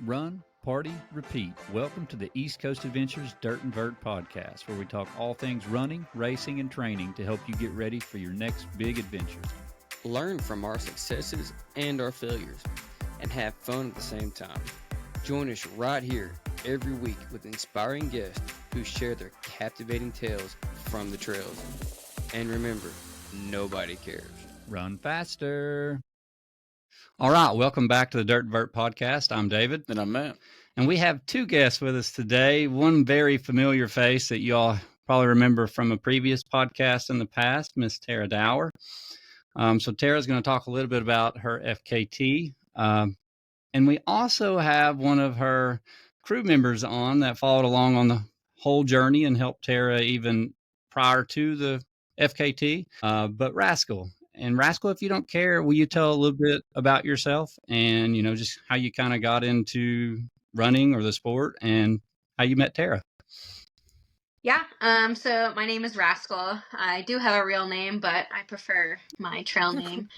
run, party, repeat. Welcome to the East Coast Adventures Dirt and Vert Podcast, where we talk all things running, racing, and training to help you get ready for your next big adventure. Learn from our successes and our failures, and have fun at the same time. Join us right here every week with inspiring guests who share their captivating tales from the trails. And remember, nobody cares. Run faster. All right, welcome back to the Dirt and Vert Podcast. I'm David. And I'm Matt. And we have two guests with us today. One very familiar face that y'all probably remember from a previous podcast in the past, Miss Tara Dower. So Tara's going to talk a little bit about her FKT. And we also have one of her crew members on that followed along on the whole journey and helped Tara even prior to the FKT, but Rascal. And Rascal, if you don't care, will you tell a little bit about yourself and, just how you kind of got into running or the sport and how you met Tara? Yeah. So my name is Rascal. I do have a real name, but I prefer my trail name.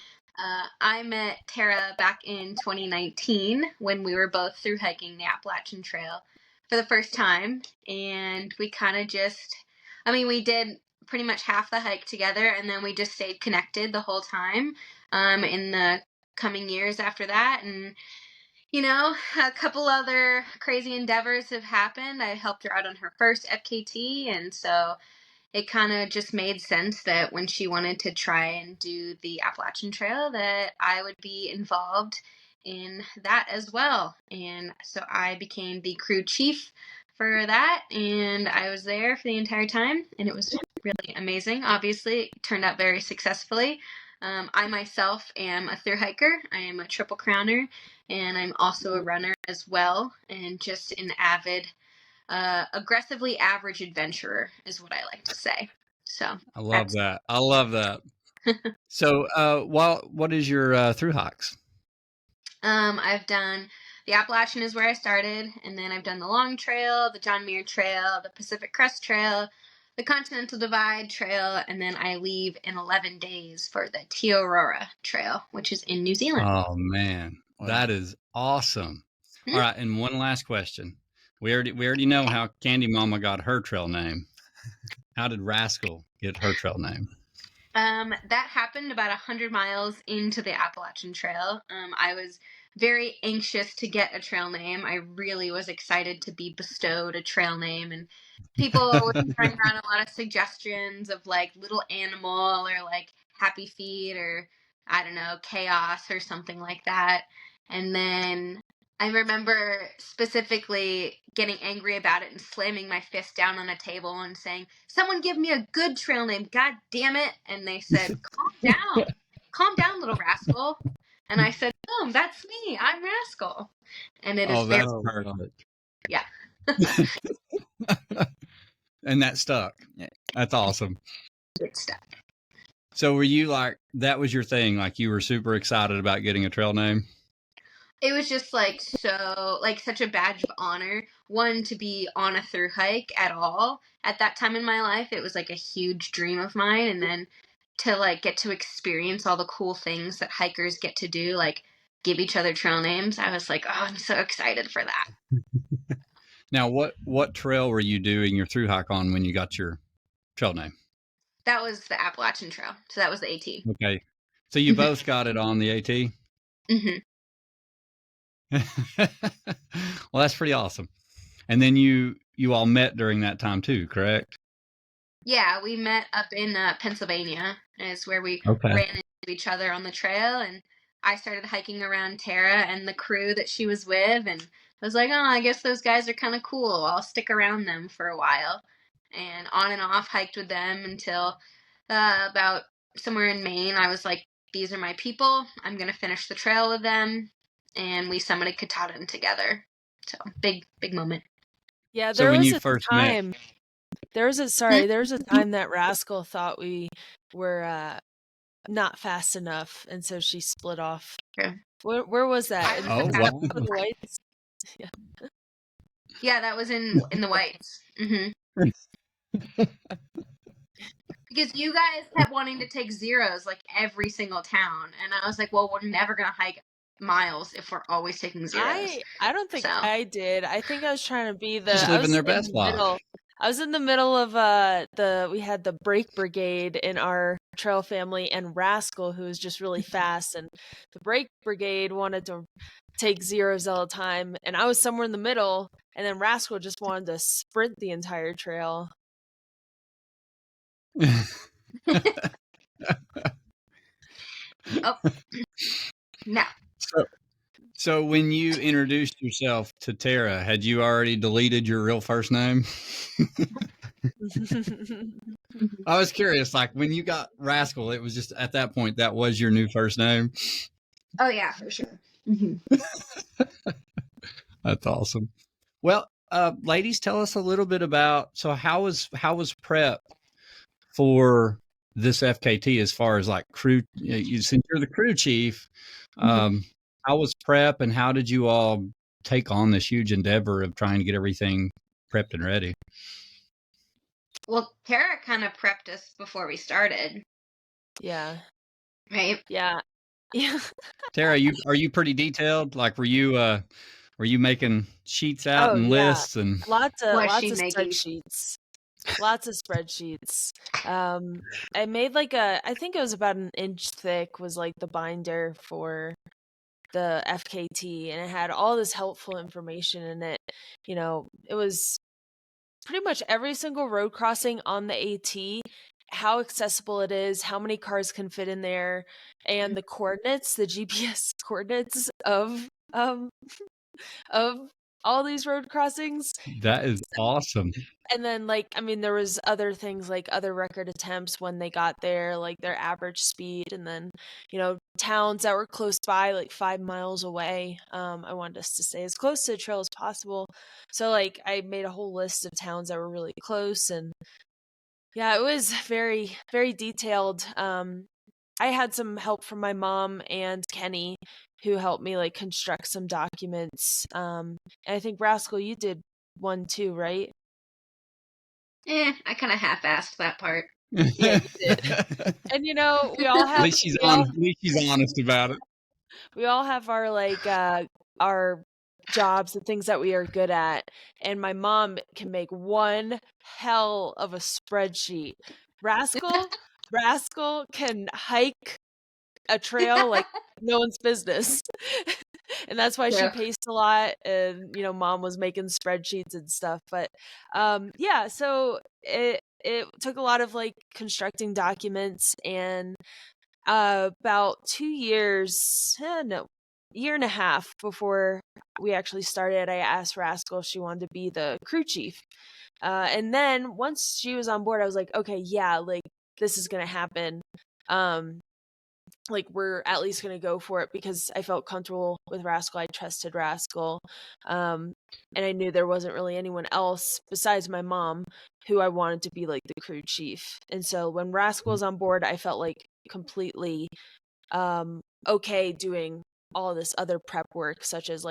I met Tara back in 2019 when we were both through hiking the Appalachian Trail for the first time. And we kind of we did pretty much half the hike together, and then we just stayed connected the whole time in the coming years after that. And a couple other crazy endeavors have happened. I helped her out on her first FKT, and so it kind of just made sense that when she wanted to try and do the Appalachian Trail that I would be involved in that as well. And so I became the crew chief for that, and I was there for the entire time, and it was really amazing. Obviously, it turned out very successfully. I myself am a thru hiker. I am a triple crowner, and I'm also a runner as well, and just an avid, aggressively average adventurer is what I like to say. So I love that. So, what is your thru hikes? I've done the Appalachian is where I started, and then I've done the Long Trail, the John Muir Trail, the Pacific Crest Trail, the Continental Divide Trail, and then I leave in 11 days for the Te Aurora Trail, which is in New Zealand. Oh, man. Wow. That is awesome. All right, and one last question. We already know how Candy Mama got her trail name. How did Rascal get her trail name? That happened about 100 miles into the Appalachian Trail. I was very anxious to get a trail name. I really was excited to be bestowed a trail name, and people were throwing around a lot of suggestions of like Little Animal or like Happy Feet or I don't know, Chaos or something like that. And then I remember specifically getting angry about it and slamming my fist down on a table and saying, "Someone give me a good trail name, god damn it." And they said, calm down, little rascal. And I said, "Oh, that's me, I'm Rascal." And it is that's perfect. Yeah. And that stuck. That's awesome. It stuck. So were you like, that was your thing? Like you were super excited about getting a trail name? It was just such a badge of honor, one, to be on a thru hike at all. At that time in my life, it was like a huge dream of mine. And then to like get to experience all the cool things that hikers get to do, like give each other trail names. I was like, oh, I'm so excited for that. Now, what trail were you doing your thru hike on when you got your trail name? That was the Appalachian Trail. So that was the AT. Okay. So you both got it on the AT? Mm-hmm. Well, that's pretty awesome. And then you all met during that time too, correct? Yeah, we met up in Pennsylvania. Is where we ran into each other on the trail, and I started hiking around Tara and the crew that she was with, and I was like, oh, I guess those guys are kind of cool. I'll stick around them for a while. And on and off hiked with them until about somewhere in Maine. I was like, these are my people. I'm going to finish the trail with them. And we summited Katahdin together. So big moment. Yeah, there was a time that Rascal thought we were not fast enough, and so she split off. True. Where was that? Oh, wow. The Whites? Yeah, that was in the Whites. Mm-hmm. Because you guys kept wanting to take zeros like every single town, and I was like, well, we're never gonna hike miles if we're always taking zeros. I don't think I did. I think I was trying to be Just living their best life. I was in the middle of we had the brake brigade in our trail family, and Rascal, who was just really fast, and the brake brigade wanted to take zeros all the time, and I was somewhere in the middle, and then Rascal just wanted to sprint the entire trail. Oh, no. So when you introduced yourself to Tara, had you already deleted your real first name? I was curious, like when you got Rascal, it was just at that point, that was your new first name? Oh, yeah, for sure. That's awesome. Well, ladies, tell us a little bit about, so how was prep for this FKT as far as like crew, since you're the crew chief, how was prep and how did you all take on this huge endeavor of trying to get everything prepped and ready? Well, Tara kind of prepped us before we started. Yeah. Right? Yeah. Yeah. Tara, are you pretty detailed? Like were you making sheets out and lists and lots of spreadsheets. Lots of spreadsheets. I made I think it was about an inch thick was like the binder for the FKT, and it had all this helpful information in it. It was pretty much every single road crossing on the AT, how accessible it is, how many cars can fit in there, and the coordinates, the GPS coordinates of all these road crossings. That is awesome. And then there was other things like other record attempts when they got there, like their average speed, and then, towns that were close by, like 5 miles away. I wanted us to stay as close to the trail as possible. So I made a whole list of towns that were really close, and yeah, it was very, very detailed. I had some help from my mom and Kenny, who helped me construct some documents. And I think Rascal, you did one too, right? I kind of half-assed that part. Yeah, you did. And we all have. At least she's honest about it. We all have our jobs, the things that we are good at, and my mom can make one hell of a spreadsheet. Rascal can hike a trail like no one's business. And that's why she paced a lot, and mom was making spreadsheets and stuff. But so it took a lot of constructing documents, and about 2 years, year and a half before we actually started, I asked Rascal if she wanted to be the crew chief. And then once she was on board, I was like, okay, yeah, this is gonna happen. We're at least going to go for it, because I felt comfortable with Rascal. I trusted Rascal. And I knew there wasn't really anyone else besides my mom who I wanted to be the crew chief. And so when Rascal was on board, I felt completely okay doing all this other prep work, such as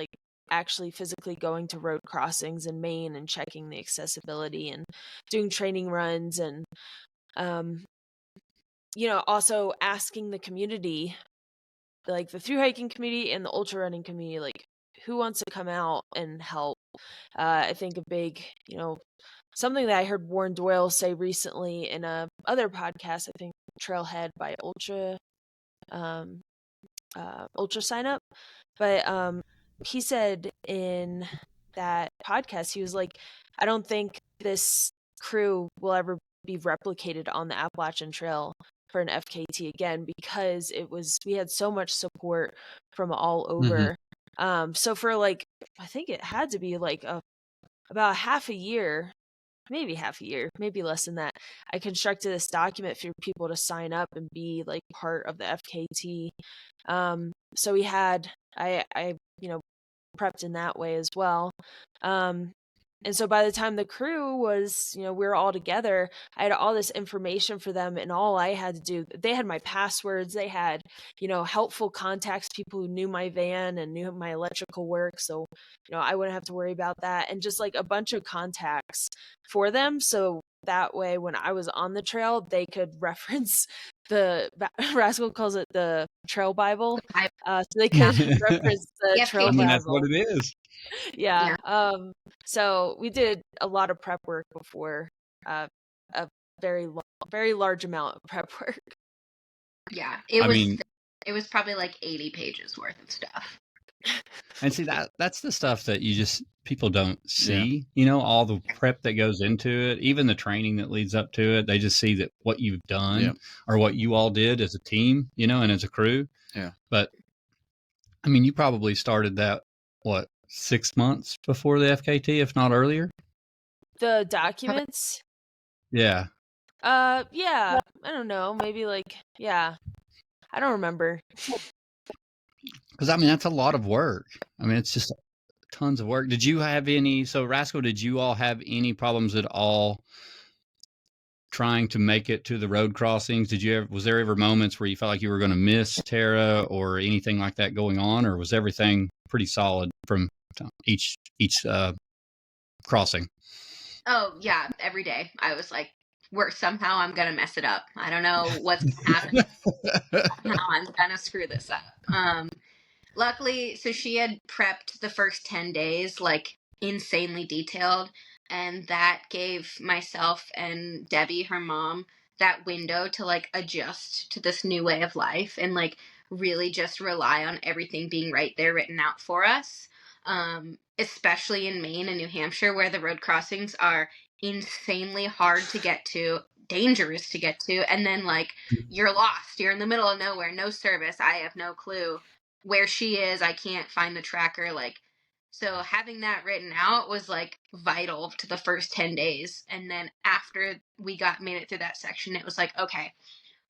actually physically going to road crossings in Maine and checking the accessibility and doing training runs, and also asking the community, the thru hiking community and the ultra running community, who wants to come out and help. I think a big, something that I heard Warren Doyle say recently in a other podcast, I think Trailhead by Ultra Sign Up. But he said in that podcast, he was like, I don't think this crew will ever be replicated on the Appalachian Trail for an FKT again, because we had so much support from all over. So for I think it had to be about half a year, maybe less than that, I constructed this document for people to sign up and be part of the FKT. So we had I prepped in that way as well. And so by the time the crew was, we were all together, I had all this information for them, and all I had to do, they had my passwords, they had, helpful contacts, people who knew my van and knew my electrical work. So, I wouldn't have to worry about that. And just a bunch of contacts for them. So that way, when I was on the trail, they could reference Rascal calls it the Trail Bible, so they Yeah. could reference the Yeah, Trail I mean, Bible. that's what it is. Yeah. So we did a lot of prep work before, a very large amount of prep work. Yeah, it was probably like 80 pages worth of stuff. And see, that's the stuff that people don't see, you know, all the prep that goes into it, even the training that leads up to it. They just see that what you've done or what you all did as a team, you know, and as a crew. Yeah. But I mean, you probably started that, 6 months before the FKT, if not earlier? The documents? Yeah. Yeah. I don't know. Maybe I don't remember. Because, I mean, that's a lot of work. I mean, it's just tons of work. Did you have Rascal, did you all have any problems at all trying to make it to the road crossings? Was there ever moments where you felt like you were going to miss Tara or anything like that going on, or was everything pretty solid from each crossing? Oh yeah, every day I was like, somehow I'm gonna mess it up. I don't know what's gonna happen. Somehow I'm gonna screw this up. Luckily, so she had prepped the first 10 days like insanely detailed, and that gave myself and Debbie, her mom, that window to like adjust to this new way of life and like really just rely on everything being right there written out for us. Especially in Maine and New Hampshire, where the road crossings are insanely hard to get to, dangerous to get to, and then like you're lost, you're in the middle of nowhere, no service, I have no clue where she is, I can't find the tracker, like, so having that written out was like vital to the first 10 days. And then after we made it through that section, it was like, okay,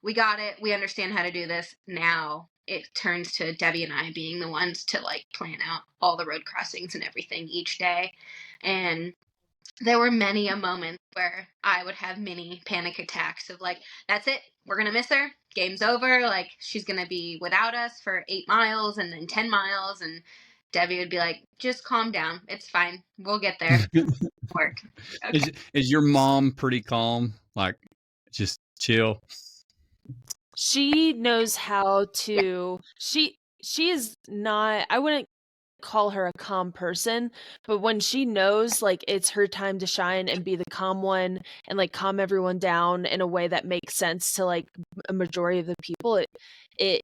we got it, we understand how to do this. Now it turns to Debbie and I being the ones to like plan out all the road crossings and everything each day. And there were many a moments where I would have mini panic attacks of like, that's it, we're going to miss her, game's over, like she's going to be without us for 8 miles and then 10 miles. And Debbie would be like, just calm down, it's fine, we'll get there. Work. Okay. Is your mom pretty calm? Like, just chill? She knows how to. She is not. I wouldn't call her a calm person, but when she knows like it's her time to shine and be the calm one and like calm everyone down in a way that makes sense to like a majority of the people,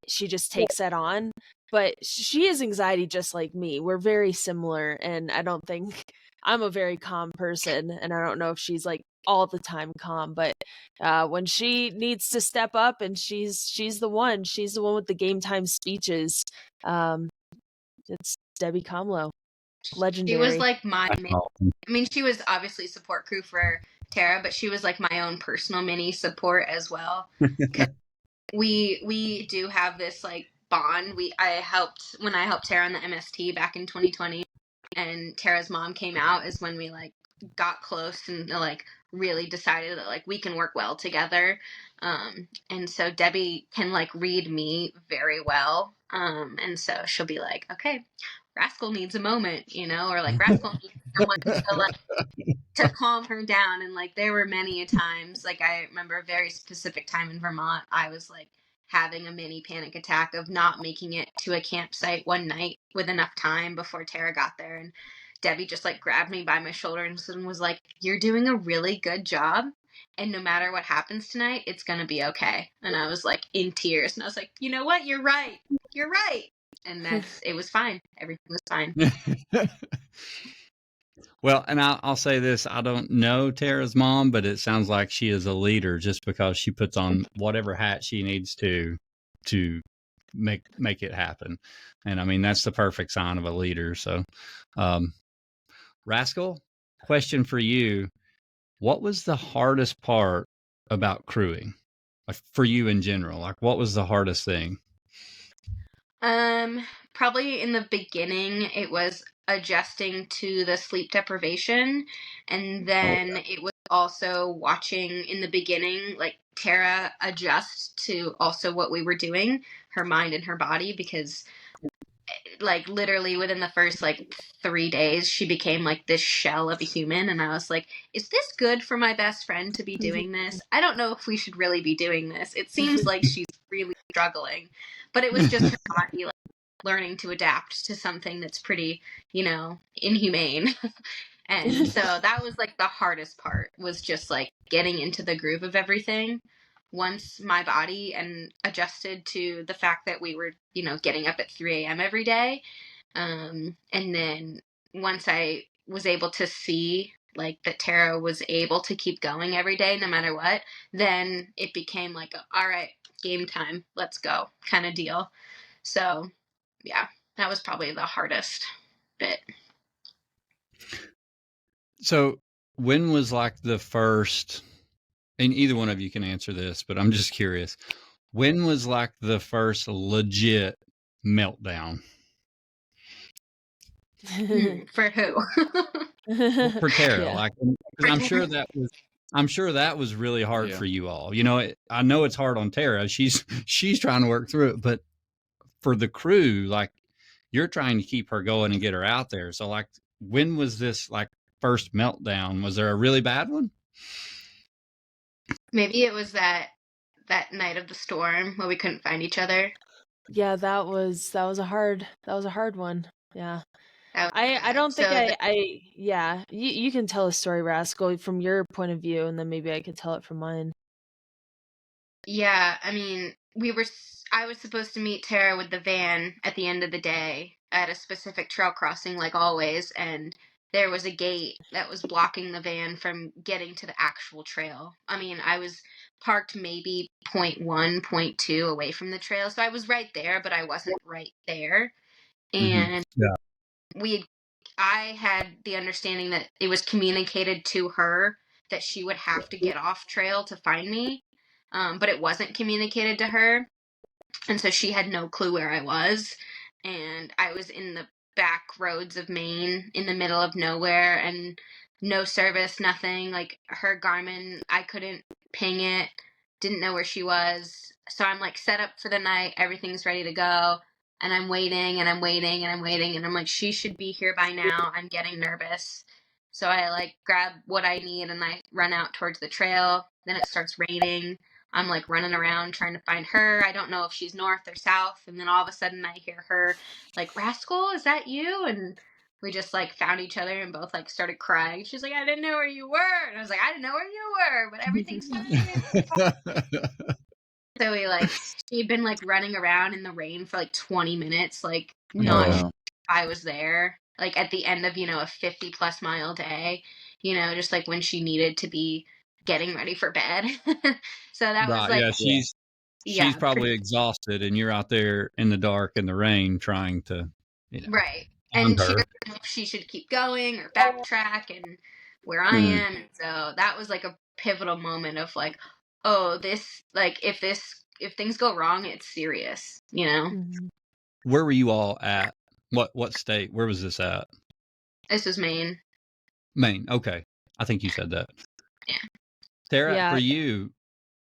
she just takes that on. But she has anxiety just like me. We're very similar, and I don't think I'm a very calm person, and I don't know if she's like all the time calm, but when she needs to step up, and she's the one with the game time speeches. It's Debbie Comlow, legendary. She was like she was obviously support crew for Tara, but she was like my own personal mini support as well. we do have this like bond. When I helped Tara on the MST back in 2020, and Tara's mom came out, is when we like got close and like really decided that like we can work well together. And so Debbie can like read me very well. And so she'll be like, okay, Rascal needs a moment, you know, or like Rascal needs someone to calm her down. And like there were many a times, like I remember a very specific time in Vermont, I was like having a mini panic attack of not making it to a campsite one night with enough time before Tara got there. And Debbie just like grabbed me by my shoulder and was like, you're doing a really good job, and no matter what happens tonight, it's gonna be okay. And I was like in tears, and I was like, you know what, you're right, and it was fine, everything was fine. Well, and I'll say this, I don't know Tara's mom, but it sounds like she is a leader just because she puts on whatever hat she needs to make it happen. And I mean, that's the perfect sign of a leader. So Rascal, question for you. What was the hardest part about crewing? Like for you in general, like what was the hardest thing? Probably in the beginning, it was adjusting to the sleep deprivation. And then it was also watching in the beginning, like Tara adjust to also what we were doing, her mind and her body, because like literally within the first like 3 days, she became like this shell of a human. And I was like, is this good for my best friend to be doing this? I don't know if we should really be doing this. It seems like she's really struggling, but it was just her body like learning to adapt to something that's pretty, inhumane. And so that was like the hardest part, was just like getting into the groove of everything. Once my body and adjusted to the fact that we were, getting up at 3 a.m. every day. And then once I was able to see like that Tara was able to keep going every day, no matter what, then it became like, all right, game time, let's go kind of deal. So yeah, that was probably the hardest bit. So when was like the first, and either one of you can answer this, but I'm just curious, when was like the first legit meltdown? For who? For Tara, Yeah. like, 'cause I'm sure that was really hard Yeah. for you all. I know it's hard on Tara. She's trying to work through it, but for the crew, like, you're trying to keep her going and get her out there. So like, when was this like first meltdown? Was there a really bad one? Maybe it was that night of the storm where we couldn't find each other. Yeah, that was a hard one. Yeah. That was I bad. don't think So yeah, you can tell a story, Rascal, from your point of view, and then maybe I could tell it from mine. yeah, I mean, I was supposed to meet Tara with the van at the end of the day at a specific trail crossing, like always, and there was a gate that was blocking the van from getting to the actual trail. I mean, I was parked maybe 0.1, 0.2 away from the trail, so I was right there, but I wasn't right there. And I had the understanding that it was communicated to her that she would have to get off trail to find me, but it wasn't communicated to her, and so she had no clue where I was, and I was in the back roads of Maine in the middle of nowhere, and no service, nothing. Like, her Garmin, I couldn't ping it, didn't know where she was, so I'm like set up for the night, everything's ready to go. And I'm waiting and I'm waiting and I'm waiting. And I'm like, she should be here by now. I'm getting nervous. So I like grab what I need and I run out towards the trail. Then it starts raining. I'm like running around trying to find her. I don't know if she's north or south. And then all of a sudden I hear her like, Rascal, is that you? And we just like found each other and both like started crying. She's like, I didn't know where you were. And I was like, I didn't know where you were, but everything's fine. So she'd been like running around in the rain for like 20 minutes, like not sure I was there, like at the end of, a 50+ mile day, just like when she needed to be getting ready for bed. So that was like, she's probably exhausted and you're out there in the dark in the rain trying to, right. And she doesn't know if she should keep going or backtrack and where I am. So that was like a pivotal moment of like, oh, this, like, if things go wrong, it's serious, Where were you all at? What state? Where was this at? This was Maine. Maine. Okay. I think you said that. Yeah. Tara, for you,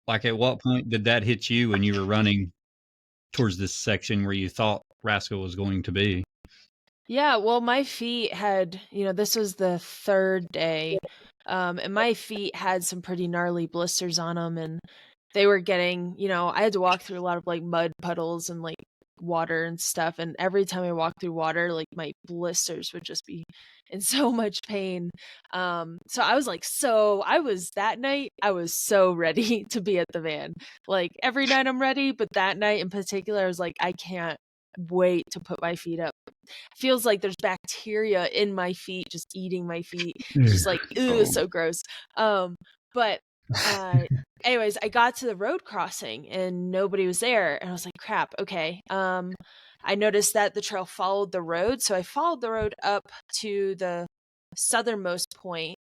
like, at what point did that hit you when you were running towards this section where you thought Rascal was going to be? Yeah, well, my feet had, this was the third day, and my feet had some pretty gnarly blisters on them, and they were getting, I had to walk through a lot of like mud puddles and like water and stuff, and every time I walked through water, like my blisters would just be in so much pain. So I was like, that night I was so ready to be at the van. Like, every night I'm ready, but that night in particular, I was like, I can't wait to put my feet up. Feels like there's bacteria in my feet just eating my feet. Just like, ew, so gross. But anyways, I got to the road crossing and nobody was there, and I was like, crap, okay. I noticed that the trail followed the road, so I followed the road up to the southernmost point,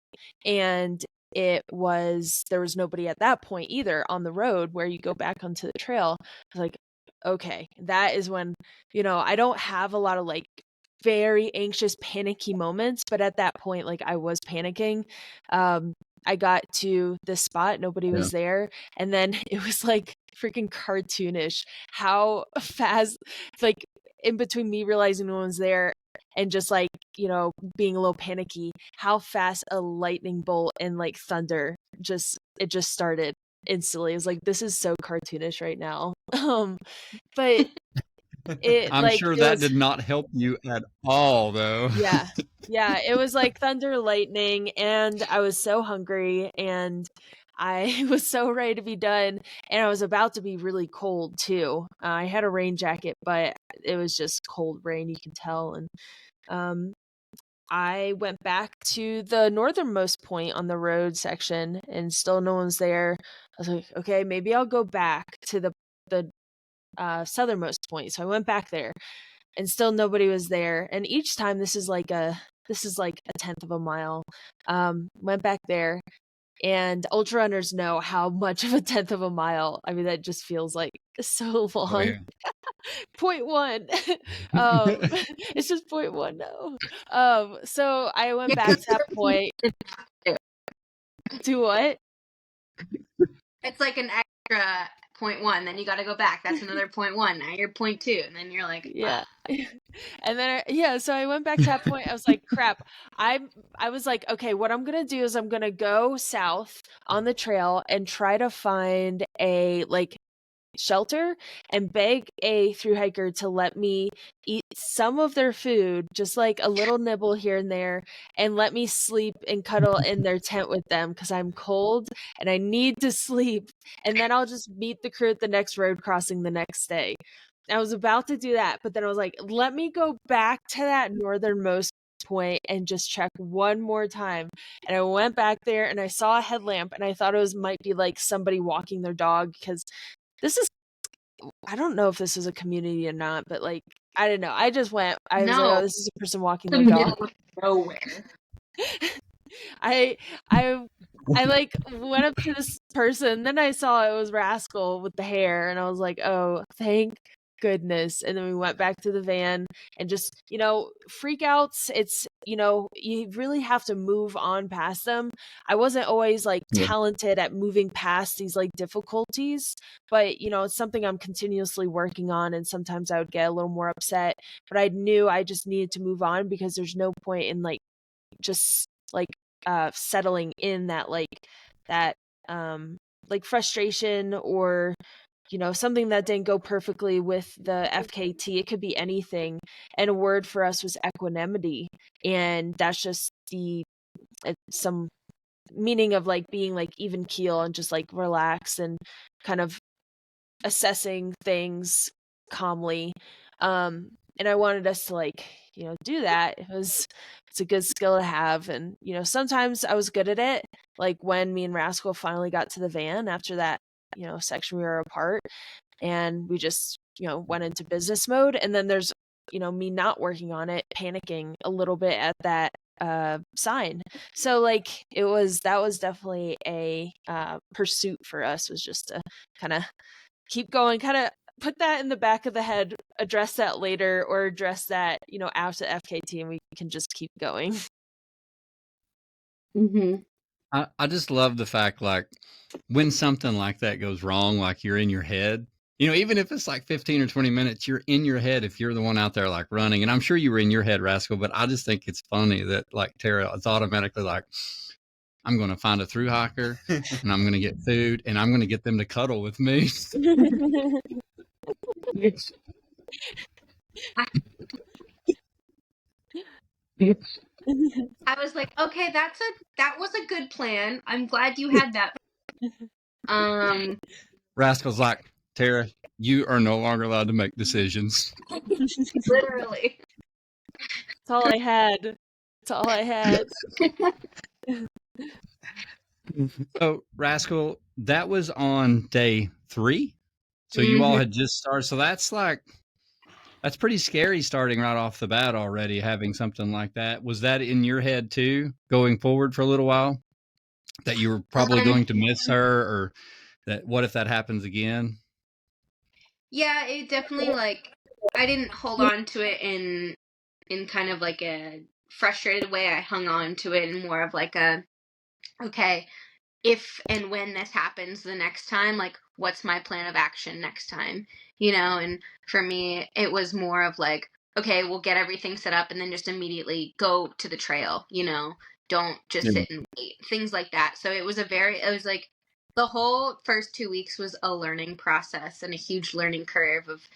and there was nobody at that point either on the road where you go back onto the trail. I was like, okay, that is when, I don't have a lot of like very anxious, panicky moments, but at that point, like, I was panicking. I got to this spot, nobody was there, and then it was like freaking cartoonish how fast, like, in between me realizing no one's there and just like, being a little panicky, how fast a lightning bolt and like thunder it just started instantly. It was like, this is so cartoonish right now. But I'm sure that did not help you at all, though. Yeah. It was like thunder, lightning, and I was so hungry, and I was so ready to be done, and I was about to be really cold too. I had a rain jacket, but it was just cold rain, you can tell. And I went back to the northernmost point on the road section, and still no one's there. I was like, okay, maybe I'll go back to the southernmost point. So I went back there, and still nobody was there. And each time, this is like a tenth of a mile. Went back there, and ultra runners know how much of a tenth of a mile. I mean, that just feels like so long. Oh, yeah. 0.1. It's just 0.1 now. So I went back to that point. To what? It's like an extra 0.1, then you got to go back. That's another 0.1. Now you're 0.2, and then you're like, wow. Yeah. And then so I went back to that point. I was like, crap. I was like, okay, what I'm gonna do is I'm gonna go south on the trail and try to find a like shelter and beg a thru hiker to let me eat some of their food, just like a little nibble here and there, and let me sleep and cuddle in their tent with them because I'm cold and I need to sleep. And then I'll just meet the crew at the next road crossing the next day. I was about to do that, but then I was like, let me go back to that northernmost point and just check one more time. And I went back there and I saw a headlamp, and I thought it might be like somebody walking their dog, because I don't know if this is a community or not, but like, I don't know. I just went, I was like, oh, this is a person walking their dog. Nowhere. I like went up to this person, then I saw it was Rascal with the hair, and I was like, oh, thank goodness. And then we went back to the van, and just, freakouts, it's, you really have to move on past them. I wasn't always like talented at moving past these like difficulties, but it's something I'm continuously working on, and sometimes I would get a little more upset, but I knew I just needed to move on, because there's no point in like just like settling in that like frustration, or something that didn't go perfectly with the FKT. It could be anything. And a word for us was equanimity. And that's just some meaning of like being like even keel and just like relax and kind of assessing things calmly. And I wanted us to like, do that. It's a good skill to have. And, sometimes I was good at it. Like when me and Rascal finally got to the van after that, section we were apart, and we just, went into business mode. And then there's, me not working on it, panicking a little bit at that sign. So like that was definitely a pursuit for us, was just to kind of keep going, kind of put that in the back of the head, address that later, or address that, after FKT, and we can just keep going. Mm-hmm. I just love the fact, like, when something like that goes wrong, like you're in your head, even if it's like 15 or 20 minutes, you're in your head if you're the one out there like running. And I'm sure you were in your head, Rascal, but I just think it's funny that like Tara, it's automatically like, I'm going to find a thru hiker and I'm going to get food and I'm going to get them to cuddle with me. I was like, okay, that was a good plan. I'm glad you had that. Rascal's like, Tara, you are no longer allowed to make decisions. Literally. That's all I had. That's all I had. So, Rascal, that was on day 3. So you all had just started. So that's pretty scary, starting right off the bat already, having something like that. Was that in your head too, going forward for a little while, that you were probably going to miss her, or that what if that happens again? Yeah, it definitely, like, I didn't hold on to it in kind of like a frustrated way. I hung on to it in more of like a, okay, if and when this happens the next time, like, what's my plan of action next time, and for me, it was more of like, okay, we'll get everything set up and then just immediately go to the trail, don't just Yeah. sit and wait, things like that. So it was like the whole first 2 weeks was a learning process and a huge learning curve of,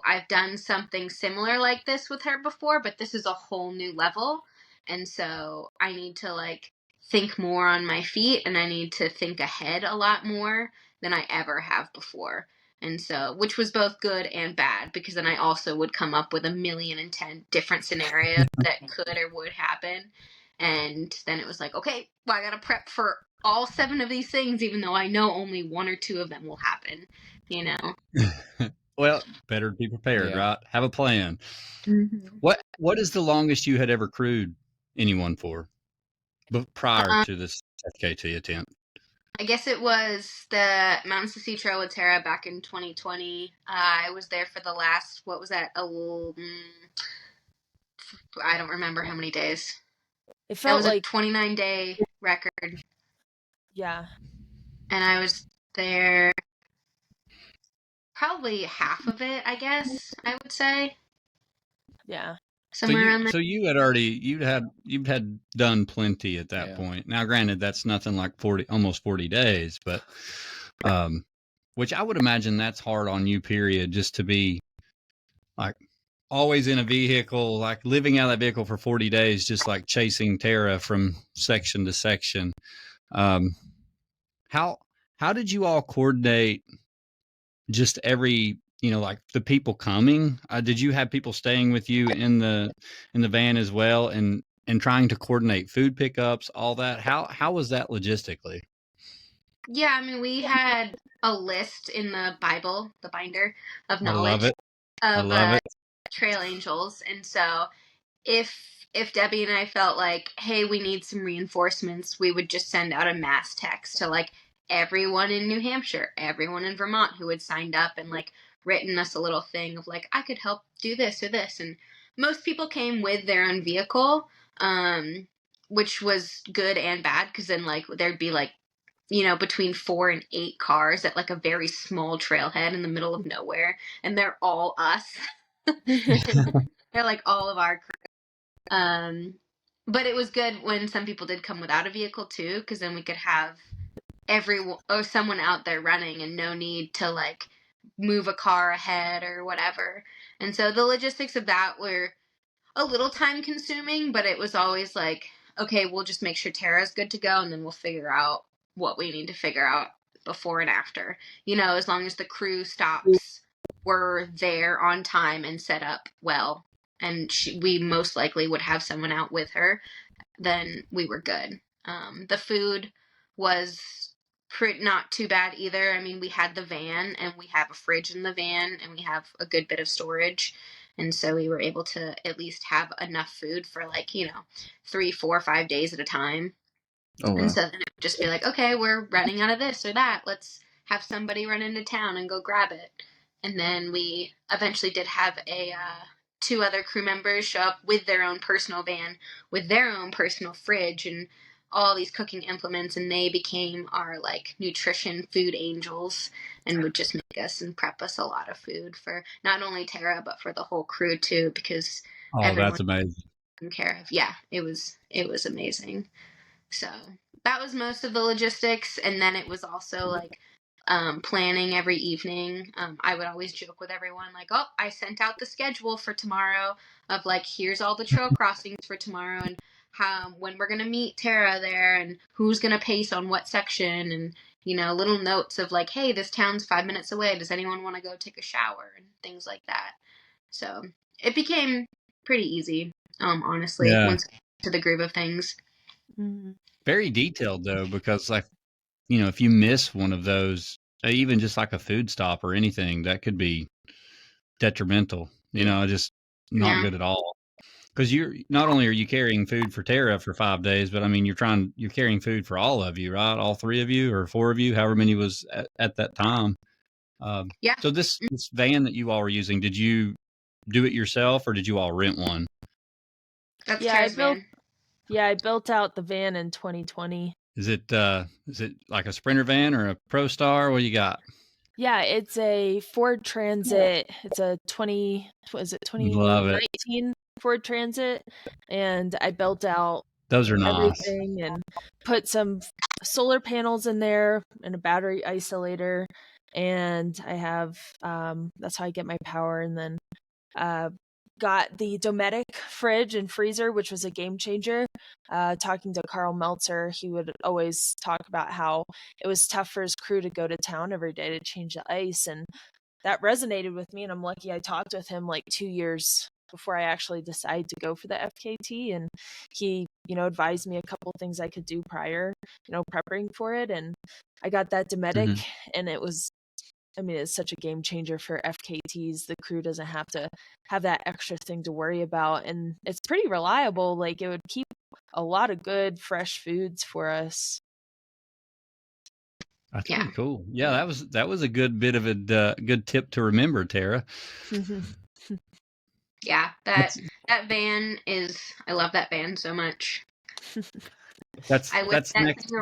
I've done something similar like this with her before, but this is a whole new level. And so I need to like think more on my feet, and I need to think ahead a lot more than I ever have before. And so, which was both good and bad, because then I also would come up with 1,000,010 different scenarios that could or would happen. And then it was like, okay, well, I got to prep for all 7 of these things, even though I know only 1 or 2 of them will happen, Well, better to be prepared, Yeah. right? Have a plan. Mm-hmm. What is the longest you had ever crewed anyone for, but prior to this FKT attempt? I guess it was the Mountains to Sea Trail with Tara back in 2020. I was there for the last, what was that? I don't remember how many days. It That felt was like a 29-day record. Yeah. And I was there probably half of it, I guess, I would say. Yeah. Somewhere around there. So you had already you'd had done plenty at that point. Now, granted, that's nothing like almost 40 days, but which I would imagine that's hard on you. Period. Just to be like always in a vehicle, like living out of that vehicle for 40 days, just like chasing Tara from section to section. How did you all coordinate just every, like the people coming? Did you have people staying with you in the van as well, and trying to coordinate food pickups, all that? How was that logistically? Yeah, I mean, we had a list in the Bible, the binder of I love knowledge it. I of love it. trail angels. And so if Debbie and I felt like, hey, we need some reinforcements, we would just send out a mass text to like everyone in New Hampshire, everyone in Vermont who had signed up and like written us a little thing of like, I could help do this or this. And most people came with their own vehicle, which was good and bad, because then like there'd be like, between 4 and 8 cars at like a very small trailhead in the middle of nowhere, and they're all us. They're like all of our crew. But it was good when some people did come without a vehicle too, because then we could have someone out there running and no need to like move a car ahead or whatever. And so the logistics of that were a little time consuming, but it was always like, okay, we'll just make sure Tara's good to go, and then we'll figure out what we need to figure out before and after. As long as the crew stops were there on time and set up well, and we most likely would have someone out with her, then we were good. The food was not too bad either. I mean, we had the van, and we have a fridge in the van, and we have a good bit of storage. And so we were able to at least have enough food for like, 3, 4, 5 days at a time. Oh, wow. And so then it would just be like, okay, we're running out of this or that. Let's have somebody run into town and go grab it. And then we eventually did have 2 other crew members show up with their own personal van, with their own personal fridge and all these cooking implements, and they became our like nutrition food angels and would just make us and prep us a lot of food for not only Tara but for the whole crew too, because That's amazing. taken care of. Yeah, it was amazing. So that was most of the logistics, and then it was also like planning every evening. I would always joke with everyone like, oh, I sent out the schedule for tomorrow of like, here's all the trail crossings for tomorrow, and when we're gonna meet Tara there, and who's gonna pace on what section, and little notes of like, hey, this town's 5 minutes away, does anyone want to go take a shower, and things like that. So it became pretty easy, honestly, once I got to the groove of things. Mm-hmm. Very detailed though, because like, if you miss one of those, even just like a food stop or anything, that could be detrimental, just not good at all. Because you're not only are you carrying food for Tara for 5 days, but I mean, you're carrying food for all of you, right? All 3 of you or 4 of you, however many was at that time. Yeah. So this van that you all were using, did you do it yourself or did you all rent one? That's Tara's van. Yeah, I built out the van in 2020. Is it like a Sprinter van or a Pro Star? What you got? Yeah, it's a Ford Transit. It's a Love it. 2019 Ford Transit, and I built out Those are nice. everything and put some solar panels in there and a battery isolator, and I have that's how I get my power. And then got the Dometic fridge and freezer, which was a game changer. Talking to Carl Meltzer, he would always talk about how it was tough for his crew to go to town every day to change the ice, and that resonated with me. And I'm lucky I talked with him like 2 years before I actually decided to go for the FKT, and he, advised me a couple things I could do prior, prepping for it. And I got that Dometic, and it's such a game changer for FKTs. The crew doesn't have to have that extra thing to worry about, and it's pretty reliable. Like, it would keep a lot of good fresh foods for us. That's pretty cool. Yeah, that was a good bit of a good tip to remember, Tara. Yeah, that van is. I love that van so much. That's next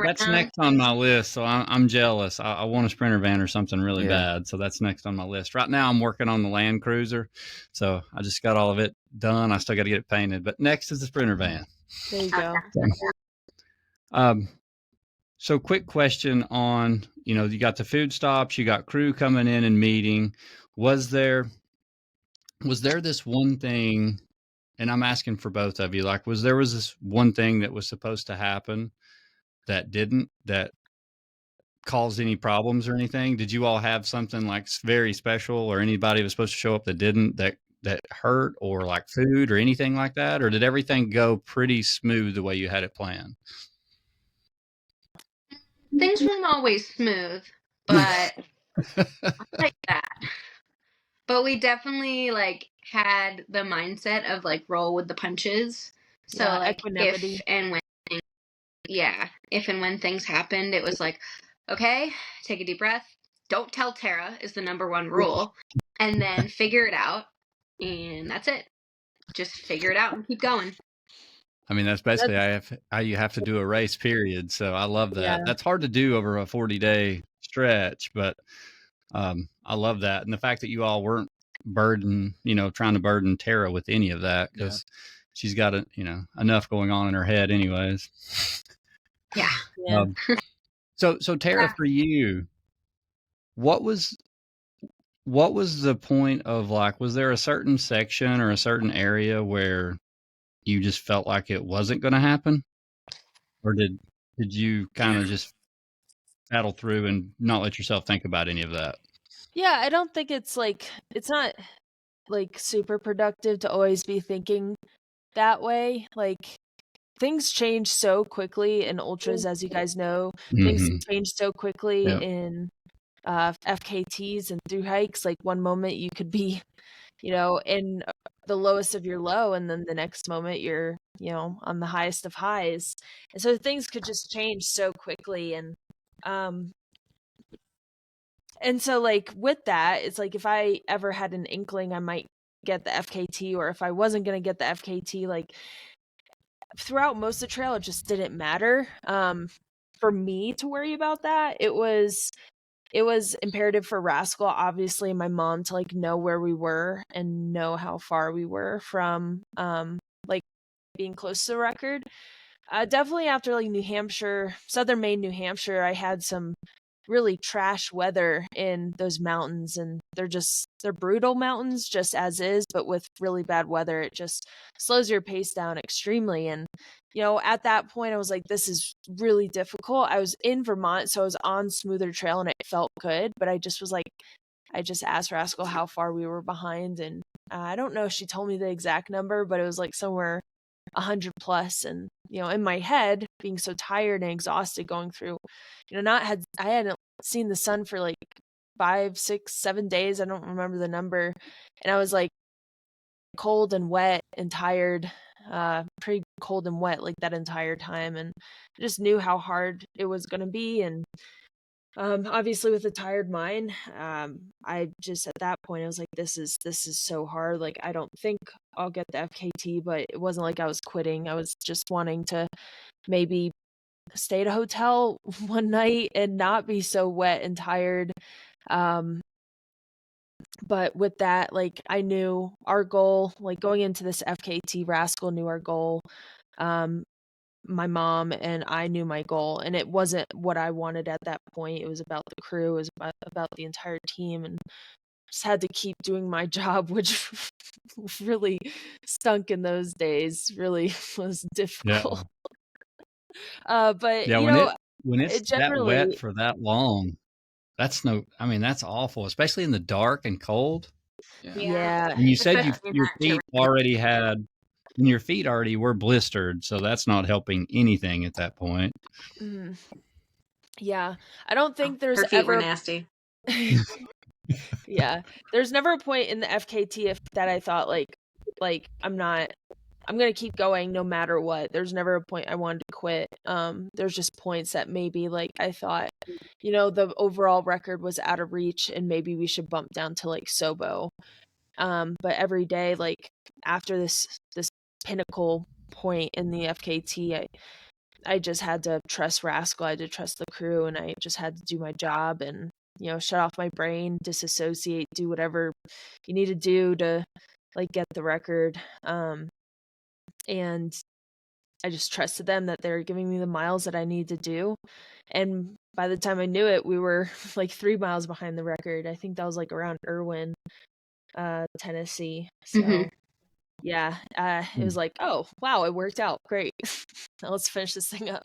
on my list. So I'm jealous. I want a Sprinter van or something really bad. So that's next on my list. Right now I'm working on the Land Cruiser. So I just got all of it done. I still got to get it painted. But next is the Sprinter van. There you go. So quick question on, you got the food stops, you got crew coming in and meeting. Was there this one thing, and I'm asking for both of you, like, was this one thing that was supposed to happen that caused any problems or anything? Did you all have something like very special, or anybody was supposed to show up that didn't, that hurt, or like food or anything like that? Or did everything go pretty smooth the way you had it planned? Things weren't always smooth, but I'll take that. But we definitely had the mindset of roll with the punches. So if and when things happened, it was okay, take a deep breath. Don't tell Tara is the number one rule, and then figure it out, and that's it. Just figure it out and keep going. I mean, that's basically how you have to do a race, period. So I love that. Yeah. That's hard to do over a 40-day stretch, but I love that. And the fact that you all weren't trying to burden Tara with any of that, because she's got enough going on in her head anyways. Yeah. So Tara, for you, what was the point of was there a certain section or a certain area where you just felt like it wasn't going to happen, or did you kind of just battle through and not let yourself think about any of that? Yeah, I don't think it's not super productive to always be thinking that way. Things change so quickly in ultras, as you guys know. Things change so quickly in FKTs and through hikes. One moment you could be in the lowest of your low, and then the next moment you're on the highest of highs, and so things could just change so quickly. And so with that, it's if I ever had an inkling I might get the FKT, or if I wasn't going to get the FKT, throughout most of the trail, it just didn't matter for me to worry about that. It was imperative for Rascal, obviously, my mom, to know where we were and know how far we were from being close to the record. Definitely after New Hampshire, southern Maine, New Hampshire, I had some really trash weather in those mountains, and they're brutal mountains just as is, but with really bad weather, it just slows your pace down extremely. And at that point I was this is really difficult. I was in Vermont, so I was on smoother trail and it felt good, but I just was I just asked Rascal how far we were behind, and I don't know if she told me the exact number, but it was somewhere 100 plus. And in my head, being so tired and exhausted going through, I hadn't seen the sun for 5, 6, 7 days, I don't remember the number, and I was cold and wet and tired, pretty cold and wet that entire time, and I just knew how hard it was going to be. And obviously with a tired mind, I just at that point I was this is so hard. I don't think I'll get the FKT, but it wasn't I was quitting. I was just wanting to maybe stay at a hotel one night and not be so wet and tired. But with that, like, I knew our goal, like going into this FKT, Rascal knew our goal. My mom and I knew my goal, and it wasn't what I wanted at that point. It was about the crew, it was about the entire team, and just had to keep doing my job, which really stunk in those days, really was difficult. But Yeah, you when know, it's it that wet generally, for that long, that's awful, especially in the dark and cold. Yeah. yeah. And you said Especially in your that feet terrain. already had, and your feet already were blistered, so that's not helping anything at that point. Mhm. Yeah, I don't think there's Her feet were ever nasty. yeah, there's never a point in the FKT that I thought like I'm gonna keep going no matter what. There's never a point I wanted to quit. There's just points that maybe like I thought, the overall record was out of reach and maybe we should bump down to like Sobo. But every day, like after this pinnacle point in the FKT, I just had to trust Rascal, I had to trust the crew, and I just had to do my job and, shut off my brain, disassociate, do whatever you need to do to like get the record. And I just trusted them that they were giving me the miles that I need to do. And by the time I knew it, we were like 3 miles behind the record. I think that was like around Irwin, Tennessee. So yeah, it was like, oh wow, it worked out great. Now let's finish this thing up.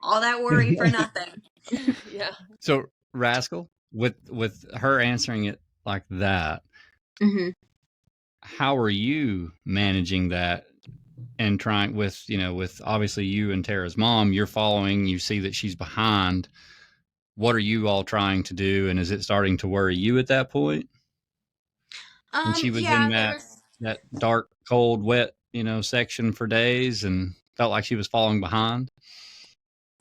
All that worry for nothing. Yeah. So Rascal, with her answering it like that, Mm-hmm. how are you managing that and trying with obviously you and Tara's mom, you're following, you see that she's behind. What are you all trying to do? And is it starting to worry you at that point? When she was in Yeah, there was. that dark, cold, wet, section for days and felt like she was falling behind?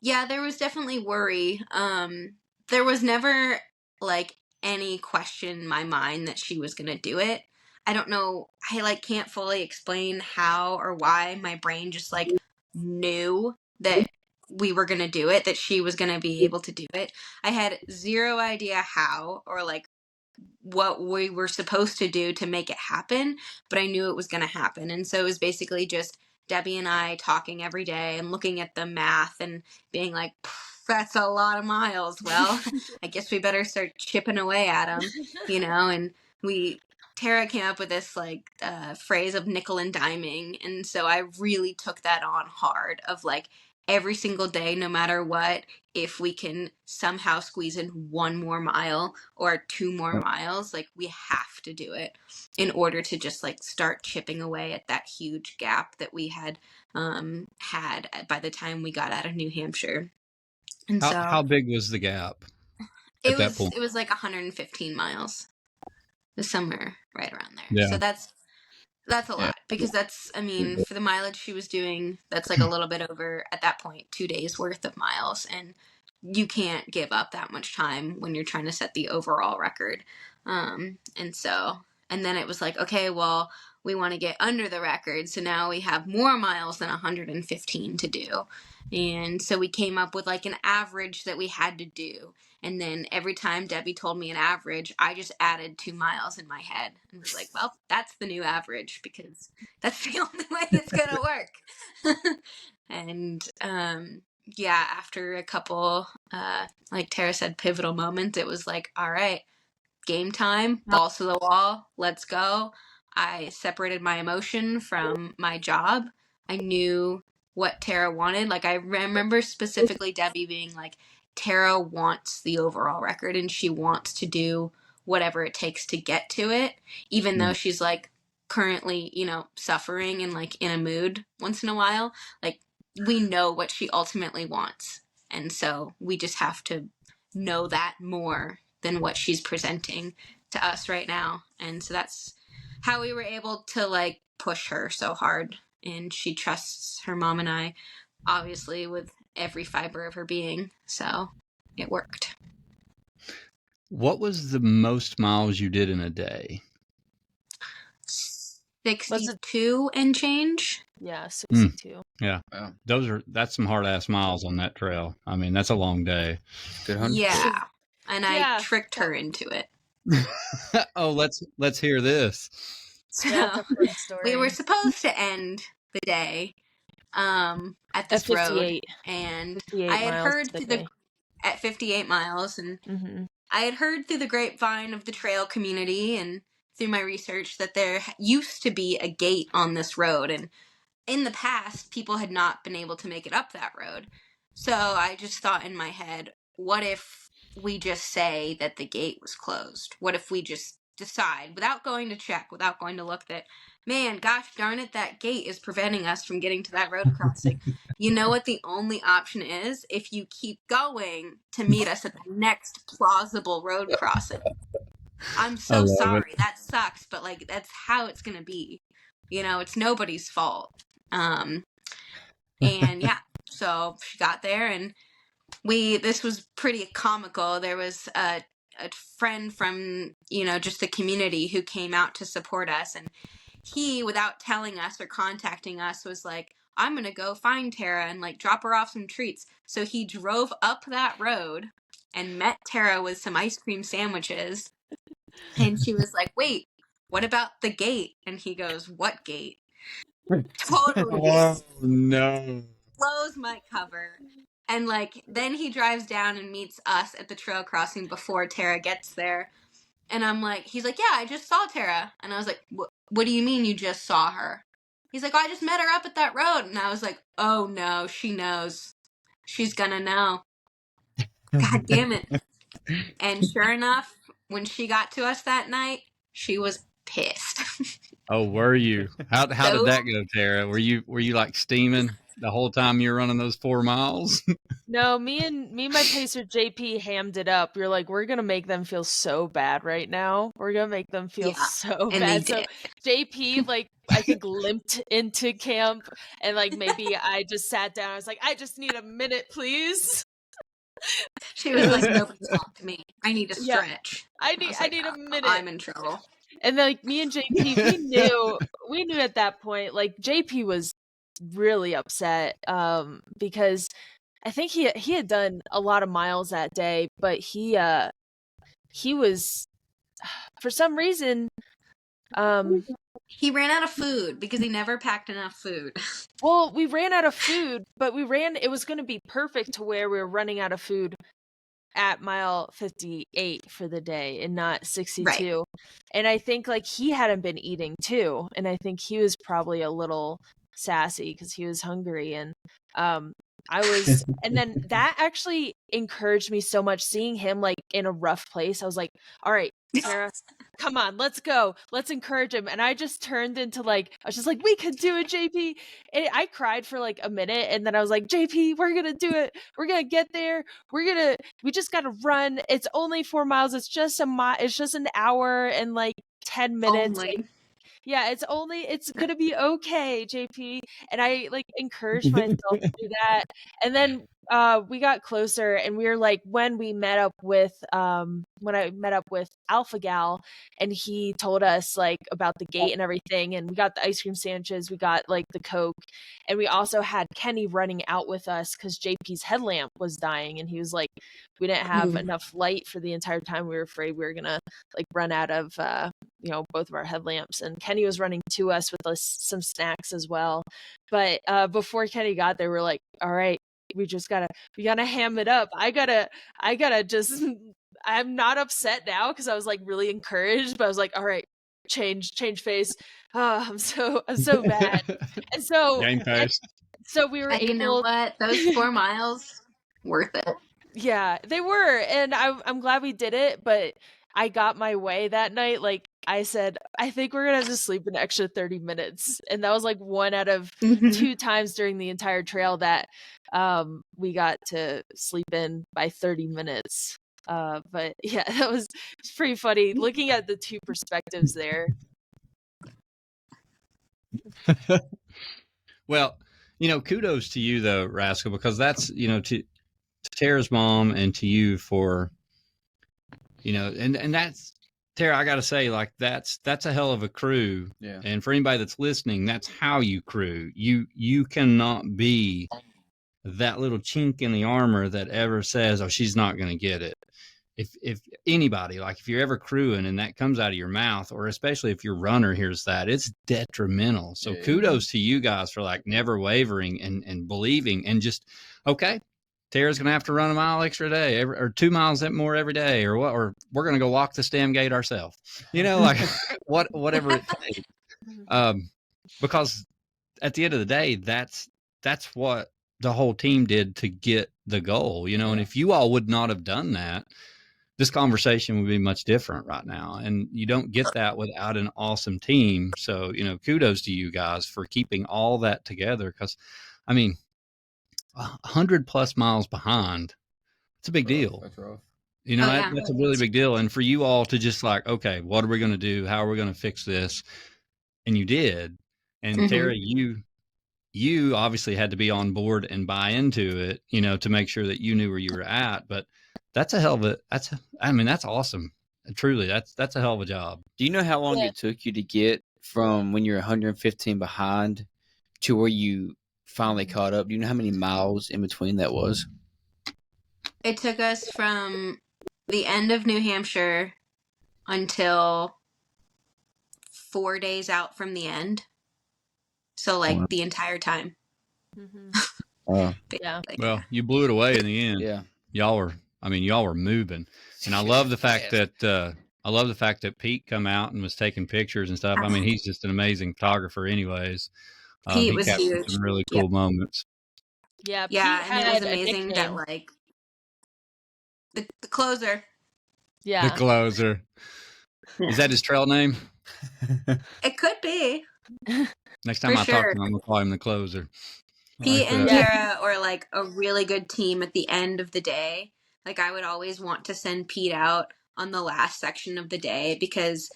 Yeah, there was definitely worry. There was never like any question in my mind that she was gonna do it. I don't know. I like can't fully explain how or why my brain just like knew that we were gonna do it, that she was gonna be able to do it. I had zero idea how or like what we were supposed to do to make it happen, but I knew it was gonna happen. And so it was basically just Debbie and I talking every day and looking at the math and being like, that's a lot of miles. Well, I guess we better start chipping away at them, and Tara came up with this like phrase of nickel and diming. And so I really took that on hard of like every single day, no matter what, if we can somehow squeeze in 1 more mile or 2 more miles, like we have to do it in order to just like start chipping away at that huge gap that we had had by the time we got out of New Hampshire. And How big was the gap at that point? it was like 115 miles. It was somewhere right around there. Yeah. So that's a lot because that's, for the mileage she was doing, that's like a little bit over at that point 2 days worth of miles, and you can't give up that much time when you're trying to set the overall record. And then it was like, okay, well, we want to get under the record, so now we have more miles than 115 to do. And so we came up with like an average that we had to do. And then every time Debbie told me an average, I just added 2 miles in my head and was like, well, that's the new average because that's the only way it's going to work. And yeah, after a couple, like Tara said, pivotal moments, it was like, all right, game time, balls to the wall, let's go. I separated my emotion from my job. I knew what Tara wanted. Like, I remember specifically Debbie being like, Tara wants the overall record and she wants to do whatever it takes to get to it, even though she's like currently, suffering and like in a mood once in a while. Like, we know what she ultimately wants. And so we just have to know that more than what she's presenting to us right now. And so that's how we were able to like push her so hard. And she trusts her mom and I, obviously, with every fiber of her being. So it worked. What was the most miles you did in a day? 62 and change. Yeah, 62. Yeah. Wow. That's some hard ass miles on that trail. I mean, that's a long day. Good hunting. Yeah. And I Yeah. tricked her into it. Oh, let's hear this. So Yeah, that's a fun story. we were supposed to end the day at this At road, 58. and 58 I had miles heard to through day. at 58 miles, and I had heard through the grapevine of the trail community and through my research that there used to be a gate on this road, and in the past people had not been able to make it up that road. So I just thought in my head, what if we just say that the gate was closed? What if we just decide, without going to check, without going to look, that, man, gosh darn it, that gate is preventing us from getting to that road crossing. You know what the only option is? If you keep going to meet us at the next plausible road crossing. I'm so sorry. That sucks, but like that's how it's gonna be. You know, it's nobody's fault. And yeah, so she got there, and this was pretty comical. There was a friend from, just the community who came out to support us, and he, without telling us or contacting us, was like, I'm gonna go find Tara and like drop her off some treats. So he drove up that road and met Tara with some ice cream sandwiches, and she was like, wait, what about the gate? And he goes, what gate? Totally. Oh, no. Blows my cover. And like then he drives down and meets us at the trail crossing before Tara gets there. And I'm like, he's like, yeah, I just saw Tara. And I was like, what do you mean you just saw her? He's like, I just met her up at that road. And I was like, oh no, she knows. She's gonna know. God damn it. And sure enough, when she got to us that night, she was pissed. Oh, were you? How did that go, Tara? Were you like steaming the whole time you were running those 4 miles? No, me and my pacer JP hammed it up. You're like, we're gonna make them feel so bad right now. We're gonna make them feel so bad. So JP, like, I think limped into camp, and like maybe I just sat down. I was like, I just need a minute, please. She was like, nobody talk to me. I need to stretch. I need a minute. I'm in trouble. And then, like, me and JP, we knew at that point, like, JP was really upset because I think he had done a lot of miles that day, but he was, for some reason, he ran out of food because he never packed enough food. Well, we ran out of food, but it was going to be perfect to where we were running out of food at mile 58 for the day and not 62. Right. And I think like he hadn't been eating too. And I think he was probably a little sassy because he was hungry. And I was, and then that actually encouraged me so much, seeing him like in a rough place. I was like, all right, Tara, come on, let's go. Let's encourage him. And I just turned into like, I was just like, we could do it, JP. And I cried for like a minute. And then I was like, JP, we're going to do it. We're going to get there. We just got to run. It's only 4 miles. It's just it's just an hour and like 10 minutes. Yeah, it's going to be okay, JP. And I like encouraged myself to do that. And then we got closer, and we were like, when I met up with Alpha Gal, and he told us like about the gate and everything, and we got the ice cream sandwiches, we got like the Coke, and we also had Kenny running out with us because JP's headlamp was dying, and he was like, we didn't have enough light for the entire time. We were afraid we were gonna like run out of both of our headlamps, and Kenny was running to us with some snacks as well. But before Kenny got there, we're like, all right, we gotta ham it up. I gotta just, I'm not upset now because I was like really encouraged, but I was like, all right, change face. Oh, I'm so bad. And so so we were able, you know what, those 4 miles worth it. Yeah, they were, and I'm glad we did it, but I got my way that night. Like I said, I think we're gonna have to sleep an extra 30 minutes, and that was like 1 out of 2 times during the entire trail that we got to sleep in by 30 minutes. But yeah, it's pretty funny looking at the 2 perspectives there. Well, kudos to you though, Rascal, because that's, to Tara's mom and to you for, and that's Tara, I got to say, like, that's a hell of a crew. Yeah. And for anybody that's listening, that's how you crew. You cannot be that little chink in the armor that ever says, oh, she's not going to get it. If anybody, like if you're ever crewing and that comes out of your mouth, or especially if your runner hears that, it's detrimental. So kudos to you guys for like never wavering and believing and just, okay, Tara's going to have to run a mile extra a day or 2 miles more every day or what, or we're going to go walk the stem gate ourselves, like whatever it takes. Because at the end of the day, that's what the whole team did to get the goal, and if you all would not have done that, this conversation would be much different right now. And you don't get that without an awesome team. So, kudos to you guys for keeping all that together. Because, 100+ miles behind, it's a big deal. That's rough. That's a really big deal. And for you all to just like, okay, what are we going to do? How are we going to fix this? And you did. And Tara, you obviously had to be on board and buy into it, to make sure that you knew where you were at. But that's a hell of a, that's awesome. Truly, that's a hell of a job. Do you know how long it took you to get from when you're 115 behind to where you finally caught up? Do you know how many miles in between that was? It took us from the end of New Hampshire until 4 days out from the end. So like the entire time. Yeah. Well, you blew it away in the end. Yeah. Y'all were moving. And I love the fact that Pete come out and was taking pictures and stuff. He's just an amazing photographer anyways. Pete was huge. Some really cool moments. Yeah. Yeah. And it was amazing that like the closer. Yeah. The closer. Is that his trail name? It could be. Next time I talk to him, I'm going to call him the closer. Pete and Tara are like a really good team at the end of the day. Like I would always want to send Pete out on the last section of the day because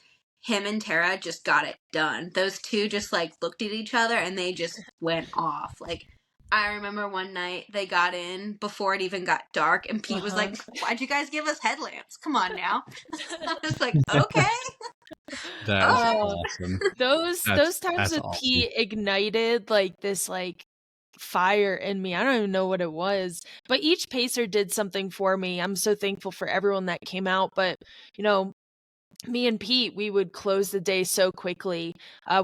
him and Tara just got it done. Those two just like looked at each other and they just went off. Like I remember one night they got in before it even got dark and Pete was like, why'd you guys give us headlamps? Come on now. I was like, okay. That's awesome. Those times with awesome. Pete ignited like this like fire in me. I don't even know what it was, but each pacer did something for me. I'm so thankful for everyone that came out. But me and Pete, we would close the day so quickly.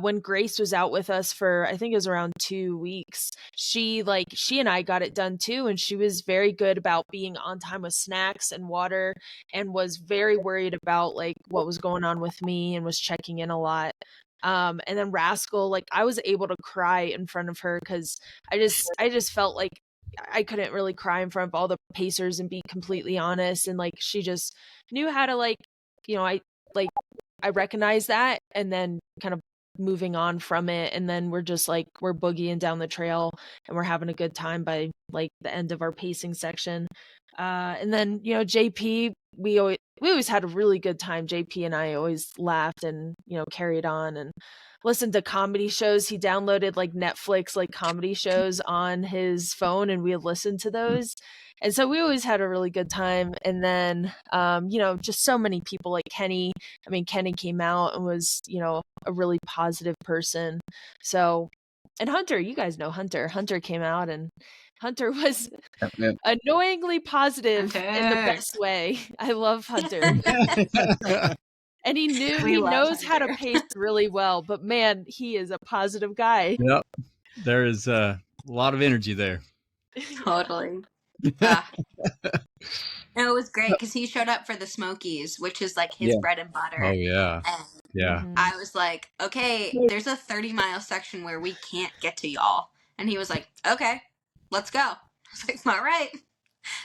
When Grace was out with us for, I think it was around 2 weeks, she and I got it done too. And she was very good about being on time with snacks and water and was very worried about like what was going on with me and was checking in a lot. And then Rascal, like I was able to cry in front of her because I just felt like I couldn't really cry in front of all the pacers and be completely honest. And like, she just knew how to like, I recognize that and then kind of moving on from it. And then we're just like, we're boogieing down the trail and we're having a good time by like the end of our pacing section. And then, JP, we always had a really good time. JP and I always laughed and, carried on and listened to comedy shows. He downloaded like Netflix, like comedy shows on his phone and we listened to those. And so we always had a really good time. And then, just so many people like Kenny. Kenny came out and was, a really positive person. So, and Hunter, you guys know Hunter. Hunter came out and Hunter was annoyingly positive in the best way. I love Hunter. And he knows how to pace really well, but man, he is a positive guy. Yep. There is a lot of energy there. Totally. No, it was great because he showed up for the Smokies, which is like his bread and butter. Oh yeah. And I was like, okay, there's a 30-mile section where we can't get to y'all. And he was like, okay, let's go. I was like, all right.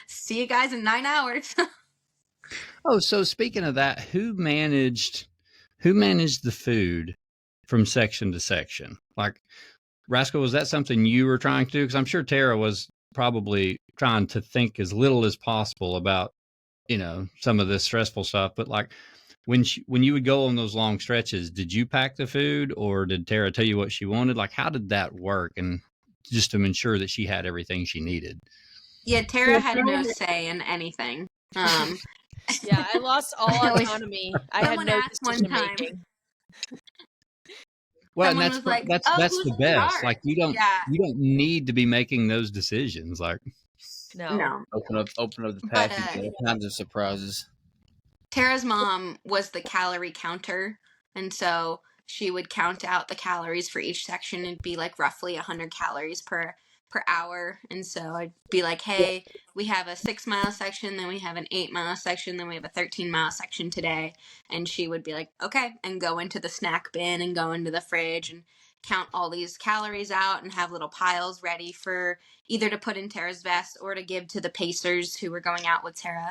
See you guys in 9 hours. Oh, so speaking of that, who managed the food from section to section? Like, Rascal, was that something you were trying to do? Because I'm sure Tara was probably trying to think as little as possible about, some of this stressful stuff. But like when you would go on those long stretches, did you pack the food or did Tara tell you what she wanted? Like, how did that work? And just to ensure that she had everything she needed. Yeah, Tara had no say in anything. Yeah, I lost all autonomy. I had Someone no asked one decision time. making. Well, Someone and was like, that's who's the in best. charge? Like you don't need to be making those decisions. Like No. Open up the But package. All kinds of surprises. Tara's mom was the calorie counter, and so she would count out the calories for each section. It'd be like roughly 100 calories per hour. And so I'd be like, hey, we have a 6-mile section, then we have an 8-mile section, then we have a 13-mile section today. And she would be like, okay, and go into the snack bin and go into the fridge and count all these calories out and have little piles ready for either to put in Tara's vest or to give to the pacers who were going out with Tara.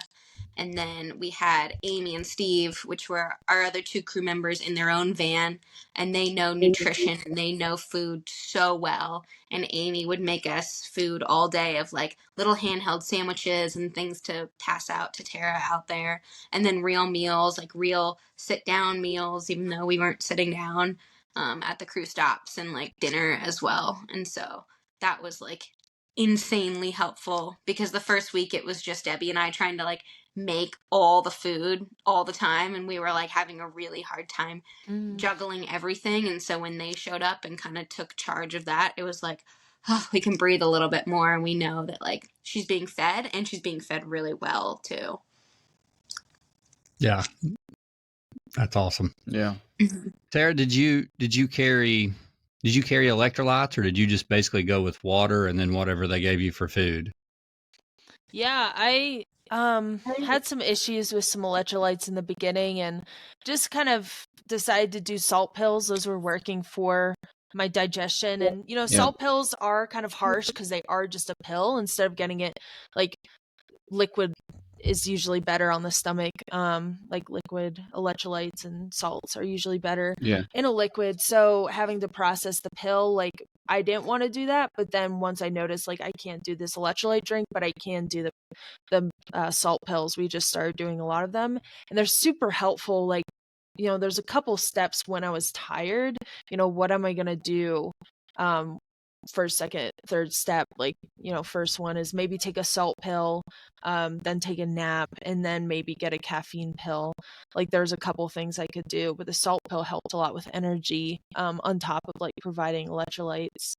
And then we had Amy and Steve, which were our other 2 crew members, in their own van, and they know nutrition and they know food so well. And Amy would make us food all day of like little handheld sandwiches and things to pass out to Tara out there. And then real meals, like real sit down meals, even though we weren't sitting down at the crew stops, and like dinner as well. And so that was like insanely helpful, because the first week it was just Debbie and I trying to like make all the food all the time, and we were like having a really hard time juggling everything. And so when they showed up and kind of took charge of that, it was like, oh, we can breathe a little bit more, and we know that like she's being fed, and she's being fed really well too. Yeah, that's awesome. Yeah. Tara, did you carry electrolytes, or did you just basically go with water and then whatever they gave you for food? Yeah, I had some issues with some electrolytes in the beginning and just kind of decided to do salt pills. Those were working for my digestion. And, you know, salt pills are kind of harsh because they are just a pill instead of getting it like liquid is usually better on the stomach. Like liquid electrolytes and salts are usually better in a liquid. So having to process the pill, like I didn't want to do that. But then once I noticed like I can't do this electrolyte drink, but I can do the salt pills, we just started doing a lot of them, and they're super helpful. Like, you know, there's a couple steps when I was tired, you know, what am I going to do? First, second, third step, like, you know, first one is maybe take a salt pill, then take a nap, and then maybe get a caffeine pill. Like there's a couple things I could do, but the salt pill helped a lot with energy, on top of like providing electrolytes.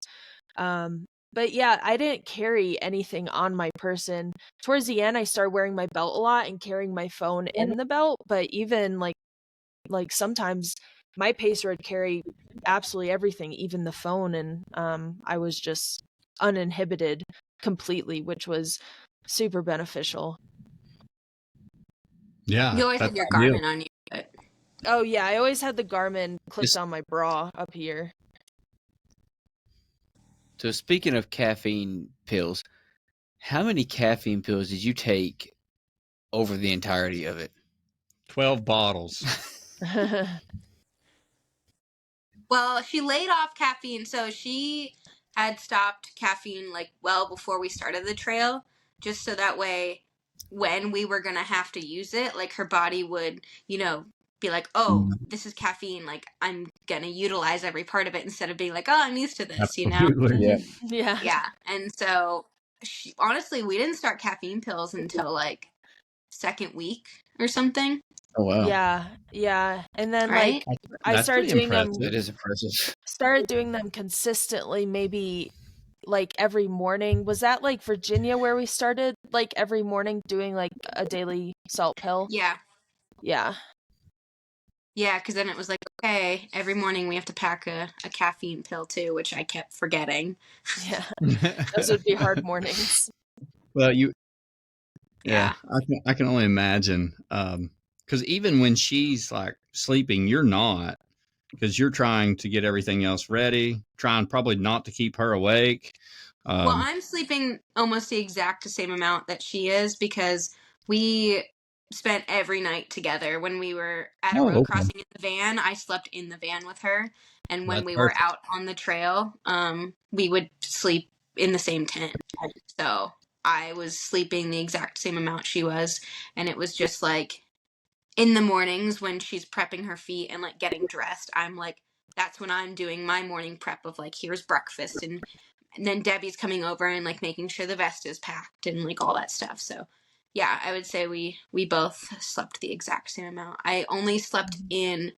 But yeah, I didn't carry anything on my person. Towards the end, I started wearing my belt a lot and carrying my phone in the belt. But even like sometimes my pacer would carry absolutely everything, even the phone, and I was just uninhibited completely, which was super beneficial. Yeah, You always had your Garmin on you. But... Oh yeah, I always had the Garmin clipped on my bra up here. So speaking of caffeine pills, how many caffeine pills did you take over the entirety of it? 12 bottles. Well, she laid off caffeine, so she had stopped caffeine like well before we started the trail, just so that way when we were going to have to use it, like her body would, you know, be like, oh, this is caffeine, like I'm going to utilize every part of it, instead of being like, oh, I'm used to this, Absolutely. you know? Yeah. Yeah. And so honestly, we didn't start caffeine pills until like second week or something. Oh wow. Yeah. And then right? like I started doing them. That is impressive. Started doing them consistently, maybe like every morning. Was that like Virginia where we started like every morning doing like a daily salt pill? Yeah. Yeah. Yeah, because then it was like, okay, every morning we have to pack a caffeine pill too, which I kept forgetting. Yeah. Those would be hard mornings. Well, I can only imagine. Because even when she's like sleeping, you're not, because you're trying to get everything else ready, trying probably not to keep her awake. Well, I'm sleeping almost the exact same amount that she is, because we spent every night together. When we were at a road crossing in the van, I slept in the van with her. And when we were out on the trail, we would sleep in the same tent. So I was sleeping the exact same amount she was. And it was just like, in the mornings when she's prepping her feet and like getting dressed, I'm like, that's when I'm doing my morning prep of like, here's breakfast. And then Debbie's coming over and like making sure the vest is packed and like all that stuff. So yeah, I would say we both slept the exact same amount. I only slept in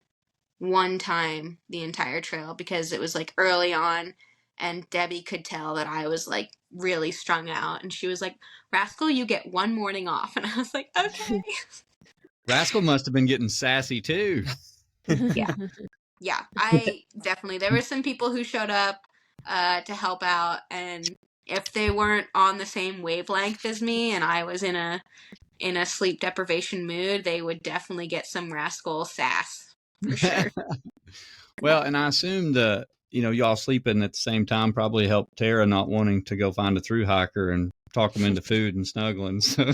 one time the entire trail because it was like early on, and Debbie could tell that I was like really strung out, and she was like, Rascal, you get one morning off. And I was like, okay. Rascal must have been getting sassy too. Yeah, I definitely, there were some people who showed up to help out, and if they weren't on the same wavelength as me and I was in a sleep deprivation mood, they would definitely get some Rascal sass for sure. Well, and I assume the, y'all sleeping at the same time probably helped Tara not wanting to go find a through hiker and talk them into food and snuggling. So.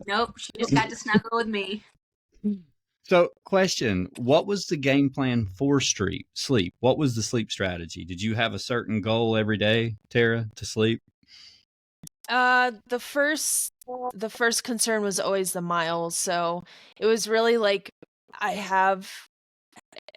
Nope, she just got to snuggle with me. So, question, what was the game plan for sleep? What was the sleep strategy? Did you have a certain goal every day, Tara, to sleep? The first concern was always the miles. So it was really like,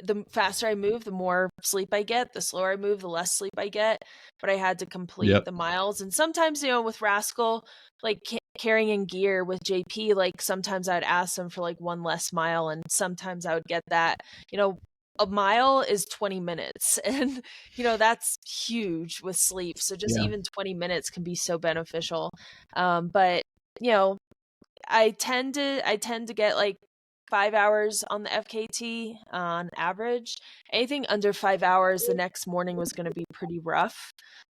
the faster I move, the more sleep I get. The slower I move, the less sleep I get. But I had to complete the miles. And sometimes, with Rascal, like carrying gear with JP, like sometimes I'd ask them for like one less mile, and sometimes I would get that. A mile is 20 minutes, and that's huge with sleep. So just even 20 minutes can be so beneficial. But I tend to get like 5 hours on the FKT on average. Anything under 5 hours the next morning was going to be pretty rough.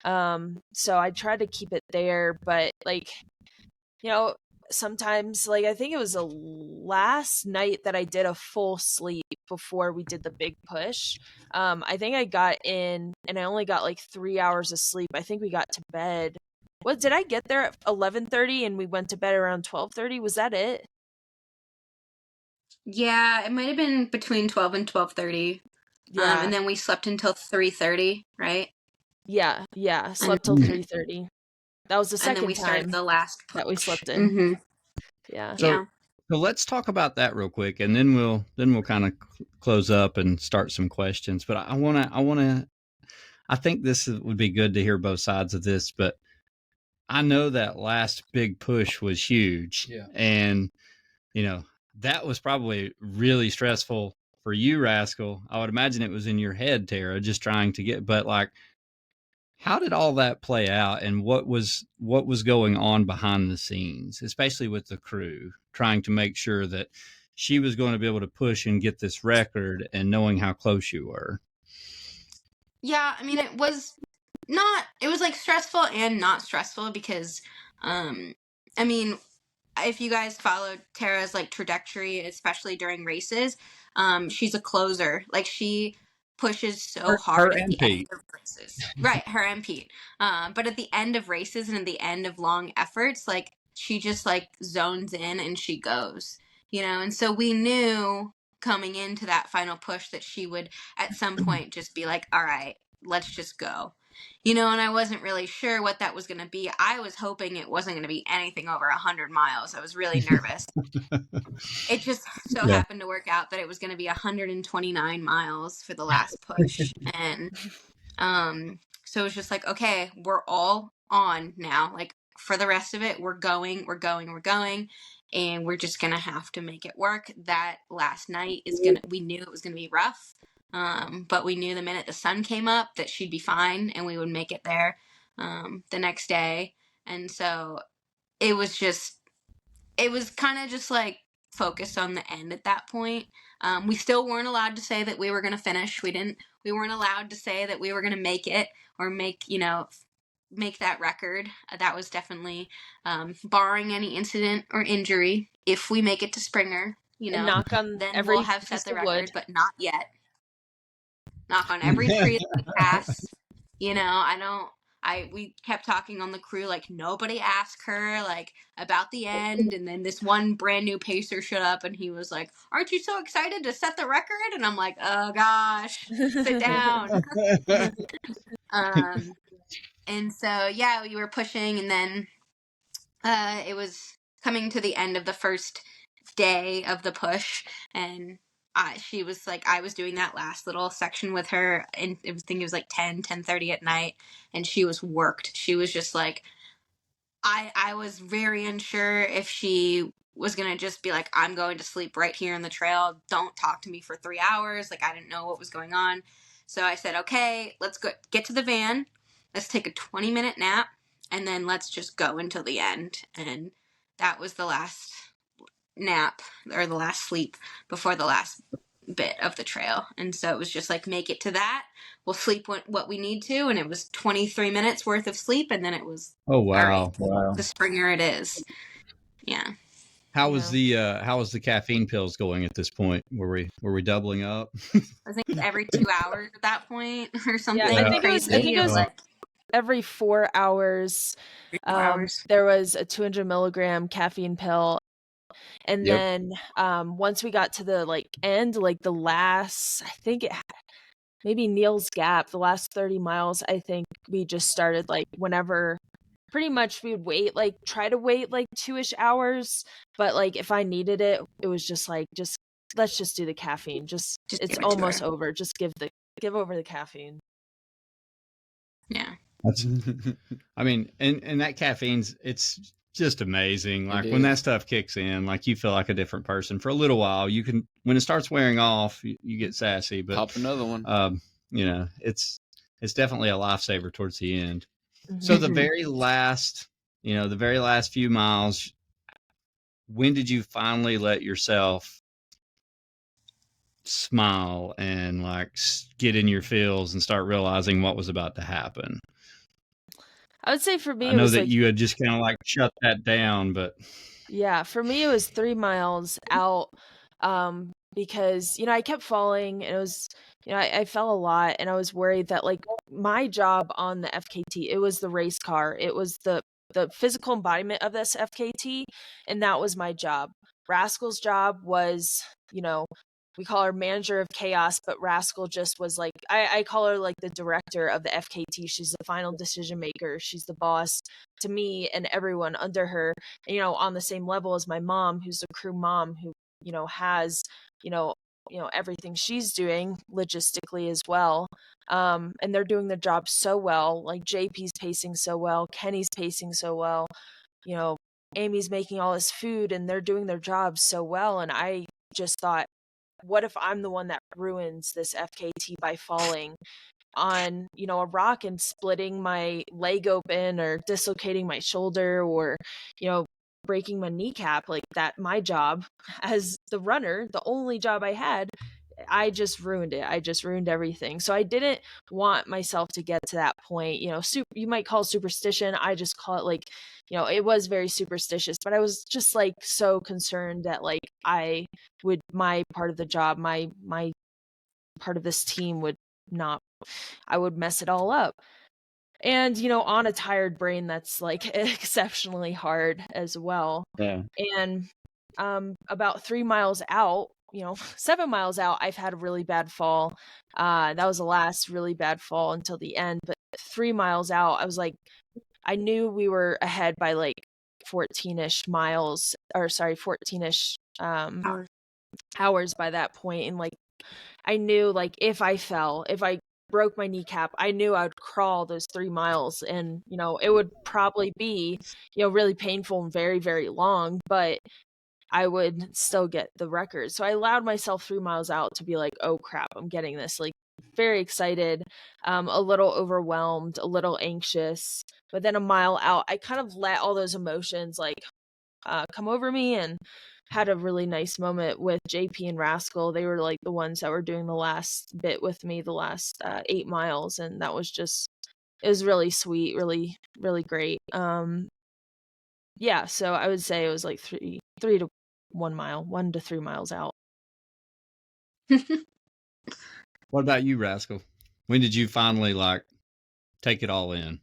So I tried to keep it there, but like, sometimes, like, I think it was the last night that I did a full sleep before we did the big push. I think I got in and I only got like 3 hours of sleep. I think we got to bed. What, did I get there at 11:30 and we went to bed around 12:30? Was that it? Yeah, it might have been between 12 and 12:30. Yeah. And then we slept until 3:30, right? Yeah, slept till 3:30. That was the second and then we started time the last push that we slept in. Mm-hmm. Yeah. So let's talk about that real quick, and then we'll kind of close up and start some questions. But I think this would be good to hear both sides of this. But I know that last big push was huge, and that was probably really stressful for you, Rascal. I would imagine it was in your head, Tara, just trying to get. But like, how did all that play out, and what was going on behind the scenes, especially with the crew, trying to make sure that she was going to be able to push and get this record, and knowing how close you were? Yeah, I mean, it was like stressful and not stressful because, I mean, if you guys followed Tara's like trajectory, especially during races, she's a closer. Like, she pushes so hard at the end of races. Right, her and Pete. But at the end of races and at the end of long efforts, like, she just like zones in and she goes, and so we knew coming into that final push that she would at some point just be like, all right, let's just go. And I wasn't really sure what that was going to be. I was hoping it wasn't going to be anything over 100 miles. I was really nervous. It just so happened to work out that it was going to be 129 miles for the last push. And so it was just like, okay, we're all on now. Like, for the rest of it, we're going. And we're just going to have to make it work. That last night we knew it was going to be rough. But we knew the minute the sun came up that she'd be fine and we would make it there the next day. And so it was kind of just like focused on the end at that point. We still weren't allowed to say that we were going to finish. We weren't allowed to say that we were going to make it or make that record. That was definitely barring any incident or injury. If we make it to Springer, and knock on then we'll have set the record, but not yet. Knock on every tree that we pass. We kept talking on the crew, like, nobody asked her, like, about the end, and then this one brand new pacer showed up, and he was like, aren't you so excited to set the record? And I'm like, oh gosh, sit down. And so, yeah, we were pushing, and then it was coming to the end of the first day of the push, and she was like, I was doing that last little section with her, and I think it was like 10:30 at night, and she was worked. She was just like, I was very unsure if she was going to just be like, I'm going to sleep right here in the trail. Don't talk to me for 3 hours. Like, I didn't know what was going on. So I said, okay, let's go get to the van. Let's take a 20-minute nap, and then let's just go until the end. And that was the last nap, or the last sleep before the last bit of the trail. And so it was just like, make it to that. We'll sleep what we need to. And it was 23 minutes worth of sleep. And then it was, Oh, wow. all right, Wow. the Springer it is. Yeah. How was the caffeine pills going at this point? Were we doubling up? I think every 2 hours at that point or something. Yeah, I think crazy. it was like every 4 hours. 4 hours. There was a 200 milligram caffeine pill. And then once we got to the end, the last, I think maybe Neil's Gap, the last 30 miles, I think we just started whenever, pretty much we would try to wait 2-ish hours. But if I needed it, it was just let's just do the caffeine. Just it's almost over. Just give over the caffeine. Yeah. I mean, and that caffeine's, it's just amazing. When that stuff kicks in, you feel like a different person for a little while. You can, when it starts wearing off, you get sassy, but pop another one. It's definitely a lifesaver towards the end. Mm-hmm. So the very last few miles, when did you finally let yourself smile and get in your feels and start realizing what was about to happen? I would say for me, I know that you had just kind of shut that down, but yeah, for me, it was 3 miles out, because, I kept falling, and it was, I fell a lot, and I was worried that my job on the FKT, it was the race car. It was the physical embodiment of this FKT. And that was my job. Rascal's job was, we call her manager of chaos, but Rascal just was I call her the director of the FKT. She's the final decision maker. She's the boss to me and everyone under her, on the same level as my mom, who's the crew mom, who, has, everything she's doing logistically as well. And they're doing their job so well. JP's pacing so well. Kenny's pacing so well. Amy's making all this food, and they're doing their job so well. And I just thought, what if I'm the one that ruins this FKT by falling on, a rock and splitting my leg open, or dislocating my shoulder, or, breaking my kneecap? That, my job as the runner, the only job I had, I just ruined it. I just ruined everything. So I didn't want myself to get to that point. You might call superstition. I just call it it was very superstitious, but I was just so concerned that I would, my part of the job, my part of this team would not, I would mess it all up. And, on a tired brain, that's exceptionally hard as well. Yeah. And about 3 miles out, 7 miles out, I've had a really bad fall. That was the last really bad fall until the end. But 3 miles out, I was I knew we were ahead by 14-ish miles, or sorry, 14-ish hours by that point. And I knew if I fell, if I broke my kneecap, I knew I would crawl those 3 miles, and it would probably be really painful and very, very long, but I would still get the record. So I allowed myself 3 miles out to be oh crap, I'm getting this. Very excited, a little overwhelmed, a little anxious. But then a mile out, I kind of let all those emotions come over me, and had a really nice moment with JP and Rascal. They were the ones that were doing the last bit with me, the last 8 miles. And that was just, it was really sweet, really, really great. Yeah, so I would say it was 3 to 1 mile, 1 to 3 miles out. What about you, Rascal? When did you finally take it all in?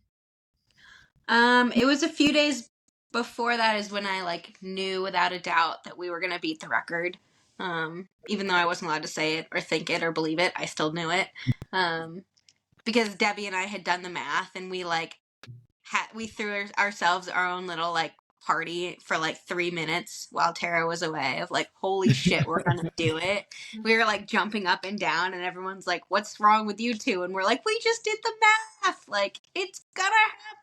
It was a few days before that is when I knew without a doubt that we were going to beat the record. Even though I wasn't allowed to say it or think it or believe it, I still knew it. Because Debbie and I had done the math, and we we threw ourselves our own little party for 3 minutes while Tara was away, of holy shit, we're gonna do it. We were jumping up and down, and everyone's what's wrong with you two? And we're we just did the math, it's gonna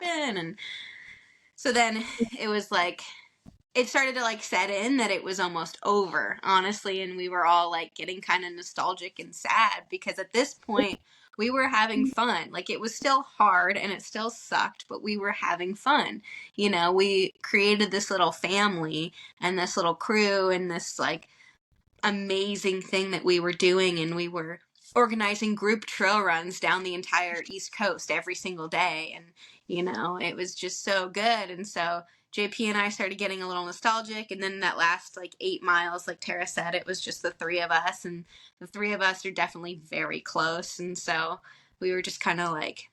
happen. And So then it was like, it started to like set in that it was almost over, honestly. And we were all like getting kind of nostalgic and sad because at this point we were having fun. Like it was still hard and it still sucked, but we were having fun. You know, we created this little family and this little crew and this like amazing thing that we were doing, and we were organizing group trail runs down the entire East Coast every single day, and you know, it was just so good. And so JP and I started getting a little nostalgic, and then that last like 8 miles, like Tara said, it was just the three of us, and the three of us are definitely very close. And so we were just kind of like,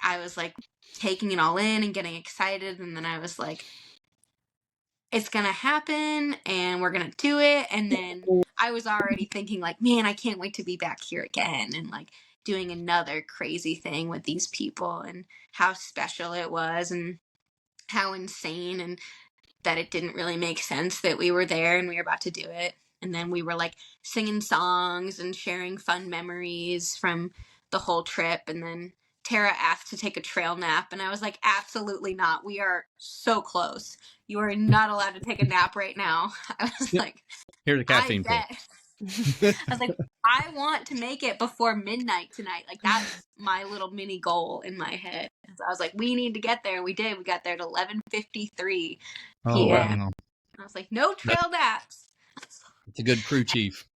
I was like taking it all in and getting excited, and then I was like, it's gonna happen and we're gonna do it. And then I was already thinking like, man, I can't wait to be back here again and like doing another crazy thing with these people, and how special it was and how insane, and that it didn't really make sense that we were there and we were about to do it. And then we were like singing songs and sharing fun memories from the whole trip. And then Tara asked to take a trail nap, and I was like, absolutely not. We are so close. You are not allowed to take a nap right now. I was like, Here's a caffeine pill. I was like, I want to make it before midnight tonight. Like that's my little mini goal in my head. So I was like, we need to get there. We did. We got there at 11:53 p.m. Oh, wow. I was like, no trail naps. It's a good crew chief.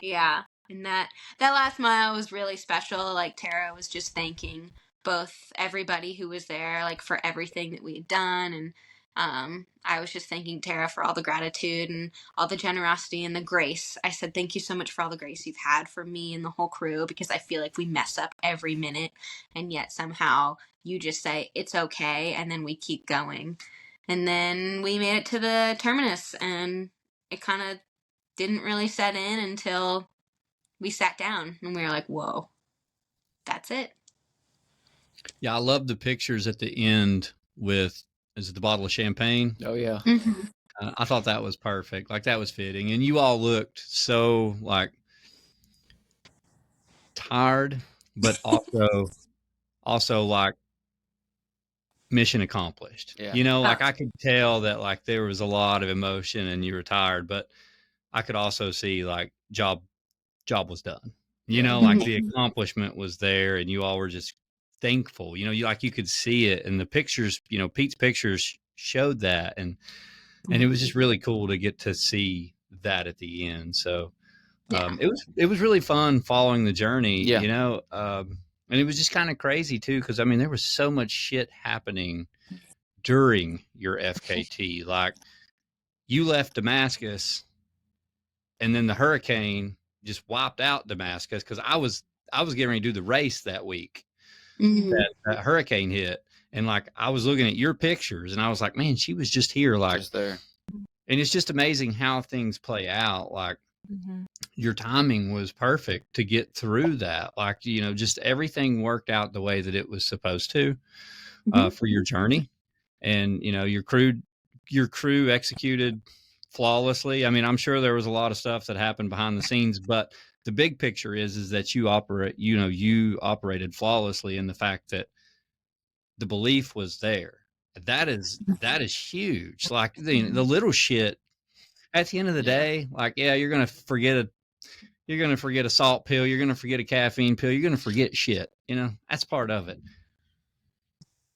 Yeah. And that last mile was really special. Like Tara was just thanking both everybody who was there, like for everything that we had done. And I was just thanking Tara for all the gratitude and all the generosity and the grace. I said, thank you so much for all the grace you've had for me and the whole crew, because I feel like we mess up every minute, and yet somehow you just say, it's okay, and then we keep going. And then we made it to the terminus, and it kind of didn't really set in until we sat down, and we were like, whoa, that's it. Yeah, I love the pictures at the end with, is it the bottle of champagne? Oh, yeah. Mm-hmm. I thought that was perfect. Like that was fitting. And you all looked so like tired, but also like mission accomplished. Yeah. You know, like I could tell that like there was a lot of emotion and you were tired, but I could also see like job was done. You know, like the accomplishment was there, and you all were just thankful. You know, you could see it, and the pictures, you know, Pete's pictures showed that, and it was just really cool to get to see that at the end. So it was really fun following the journey. Yeah. You know, and it was just kind of crazy too, because I mean there was so much shit happening during your FKT. Like you left Damascus, and then the hurricane just wiped out Damascus, because I was getting ready to do the race that week. Mm-hmm. That hurricane hit, and like I was looking at your pictures, and I was like, man, she was just here, like Just there. And it's just amazing how things play out. Like your timing was perfect to get through that. Like, you know, just everything worked out the way that it was supposed to for your journey. And, you know, your crew executed flawlessly. I mean, I'm sure there was a lot of stuff that happened behind the scenes, but the big picture is that you operated flawlessly, in the fact that the belief was there. That is huge. Like the little shit at the end of the day, like, yeah, you're going to forget a salt pill. You're going to forget a caffeine pill. You're going to forget shit. You know, that's part of it.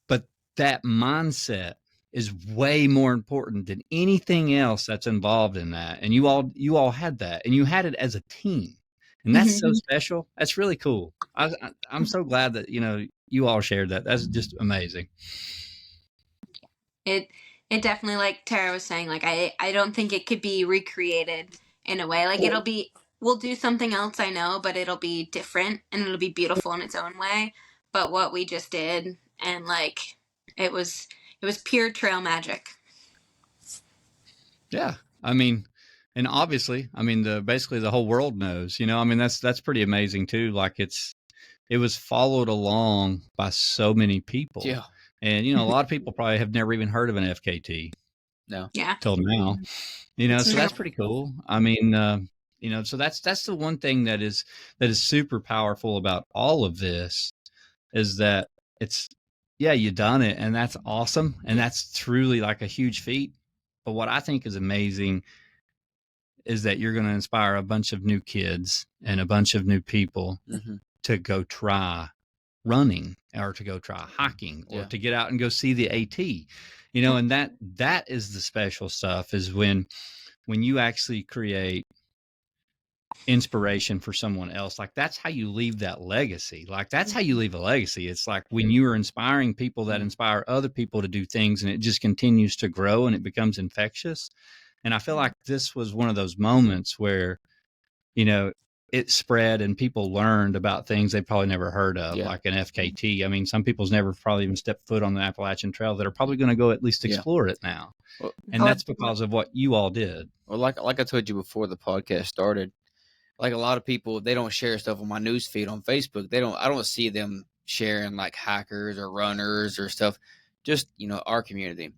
But that mindset is way more important than anything else that's involved in that. And you all had that, and you had it as a team, and that's so special. That's really cool. I'm so glad that, you know, you all shared that. That's just amazing. It definitely, like Tara was saying, like I don't think it could be recreated in a way. Like we'll do something else, I know, but it'll be different and it'll be beautiful in its own way. But what we just did, and like it was pure trail magic. Yeah. I mean, and obviously, I mean, basically the whole world knows, you know, I mean, that's pretty amazing too. Like it was followed along by so many people. Yeah. And, you know, a lot of people probably have never even heard of an FKT. No. Yeah. Till now, you know, so that's pretty cool. I mean, you know, so that's the one thing that is super powerful about all of this, is that it's yeah, you done it, and that's awesome, and that's truly like a huge feat. But what I think is amazing is that you're going to inspire a bunch of new kids and a bunch of new people to go try running or to go try hiking or to get out and go see the AT, you know, and that is the special stuff, is when you actually create inspiration for someone else. Like, that's how you leave that legacy. Like, that's how you leave a legacy. It's like when you are inspiring people that inspire other people to do things, and it just continues to grow and it becomes infectious. And I feel like this was one of those moments where, you know, it spread and people learned about things they probably never heard of, like an FKT. I mean, some people's never probably even stepped foot on the Appalachian Trail that are probably going to go at least explore it now. Well, and that's because of what you all did. Well, like I told you before the podcast started, like a lot of people, they don't share stuff on my news feed on Facebook. I don't see them sharing like hikers or runners or stuff, just, you know, our community.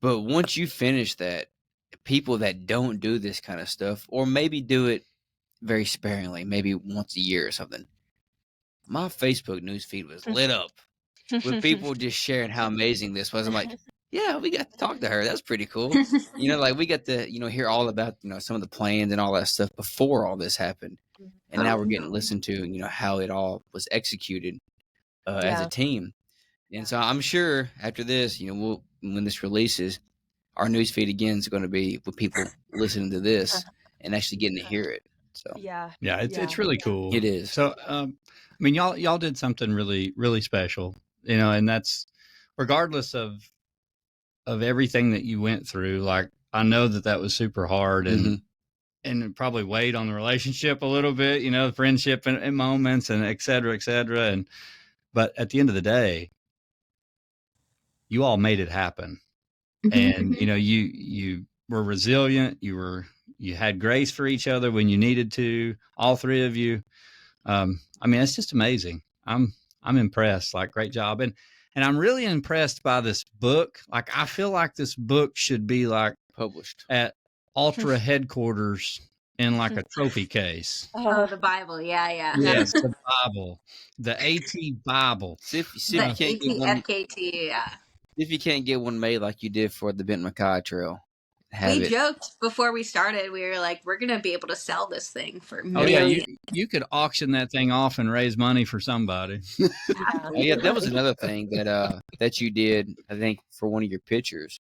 But once you finish that, people that don't do this kind of stuff, or maybe do it very sparingly, maybe once a year or something, my Facebook news feed was lit up with people just sharing how amazing this was. I'm like, yeah, we got to talk to her. That's pretty cool. You know, like we got to, you know, hear all about, you know, some of the plans and all that stuff before all this happened. And now we're getting listened to, you know, how it all was executed as a team. And so I'm sure after this, you know, when this releases, our news feed again is going to be with people listening to this and actually getting to hear it. So it's really cool. It is. So I mean, y'all did something really, really special, you know, and that's regardless of everything that you went through. Like, I know that was super hard and it probably weighed on the relationship a little bit, you know, friendship and moments and et cetera, et cetera. But at the end of the day, you all made it happen. And, you know, you were resilient. You had grace for each other when you needed to, all three of you. I mean, it's just amazing. I'm impressed. Like, great job. And I'm really impressed by this book. Like, I feel like this book should be like published at Ultra headquarters in like a trophy case. Oh, the Bible. Yeah. Yes, the Bible, the AT Bible. See if you can't get one, FKT, if you can't get one made like you did for the Benton McKay Trail. We joked before we started. We were like, we're going to be able to sell this thing for millions. Oh, yeah. You could auction that thing off and raise money for somebody. That was another thing that you did, I think, for one of your pictures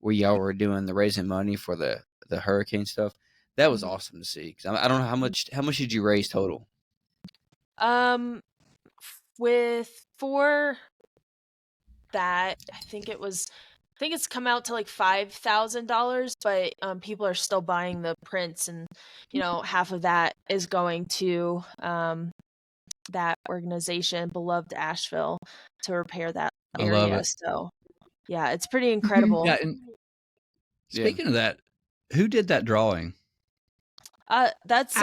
where y'all were doing the raising money for the hurricane stuff. That was awesome to see. 'Cause I don't know how much did you raise total? For that, I think it's come out to like $5,000, but people are still buying the prints, and you know, half of that is going to that organization, Beloved Asheville, to repair that area. I love it. So yeah, it's pretty incredible. Yeah, and speaking of that, who did that drawing? That's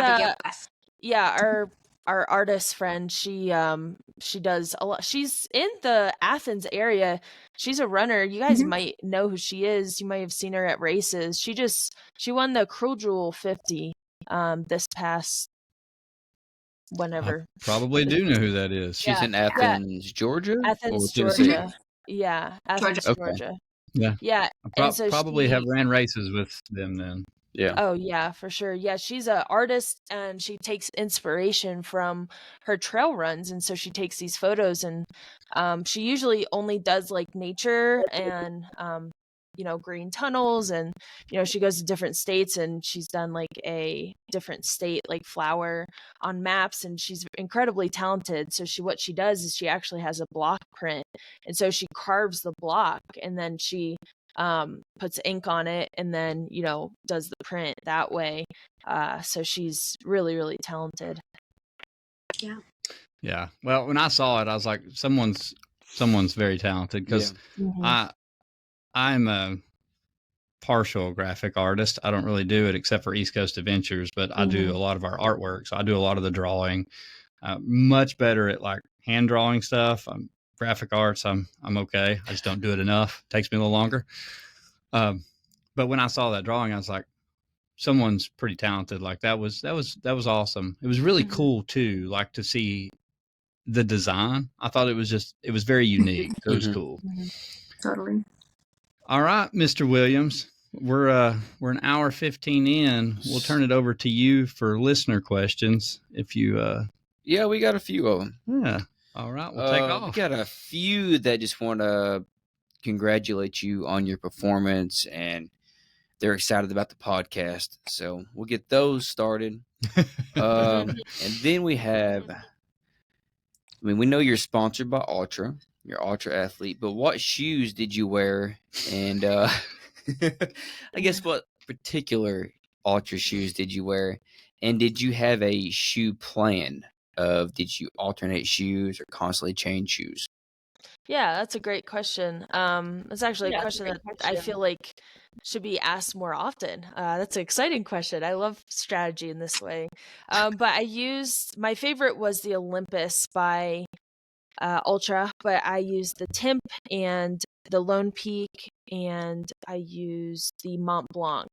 our artist friend. She does a lot. She's in the Athens area. She's a runner. You guys might know who she is. You might have seen her at races. She won the Cruel Jewel 50 this past whenever. I probably do know who that is. She's in Athens, Georgia? Athens, Georgia. Yeah, Athens, Georgia. Yeah. I probably have ran races with them then. Yeah. Oh, yeah, for sure. Yeah, she's an artist, and she takes inspiration from her trail runs. And so she takes these photos, and she usually only does like nature and, you know, green tunnels. And, you know, she goes to different states, and she's done like a different state, like flower on maps. And she's incredibly talented. So what she does is she actually has a block print. And so she carves the block, and then she puts ink on it, and then, you know, does the print that way. So she's really, really talented. Yeah. Well, when I saw it, I was like, someone's very talented, because I'm a partial graphic artist. I don't really do it except for East Coast Adventures, but I do a lot of our artwork. So I do a lot of the drawing. Much better at like hand drawing stuff. Graphic arts, I'm okay. I just don't do it enough. It takes me a little longer. But when I saw that drawing, I was like, someone's pretty talented. Like that was awesome. It was really cool too, like to see the design. I thought it was very unique. So it was cool. Totally. All right, Mr. Williams, we're an hour 15 in. We'll turn it over to you for listener questions. If you Yeah, we got a few of them. yeah. All right, we'll take off. We got a few that just want to congratulate you on your performance, and they're excited about the podcast. So we'll get those started. And then we have, we know you're sponsored by Ultra. You're Ultra athlete, but what shoes did you wear? And I guess what particular Ultra shoes did you wear? And did you have a shoe plan? Did you alternate shoes or constantly change shoes? Yeah, that's a great question. It's actually a question that I feel like should be asked more often. That's an exciting question. I love strategy in this way. But my favorite was the Olympus by Ultra, but I used the Timp and the Lone Peak, and I used the Mont Blanc.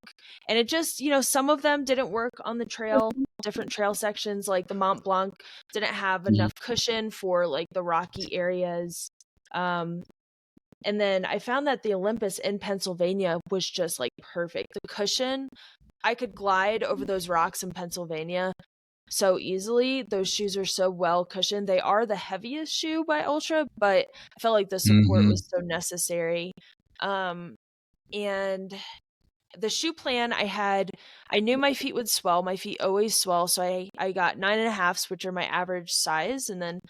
And it just, some of them didn't work on the trail, different trail sections. Like the Mont Blanc didn't have enough cushion for like the rocky areas. And then I found that the Olympus in Pennsylvania was just like perfect. The cushion, I could glide over those rocks in Pennsylvania so easily. Those shoes are so well cushioned. They are the heaviest shoe by Ultra, but I felt like the support was so necessary. And the shoe plan I knew my feet would swell. My feet always swell. So I got 9.5s, which are my average size, and then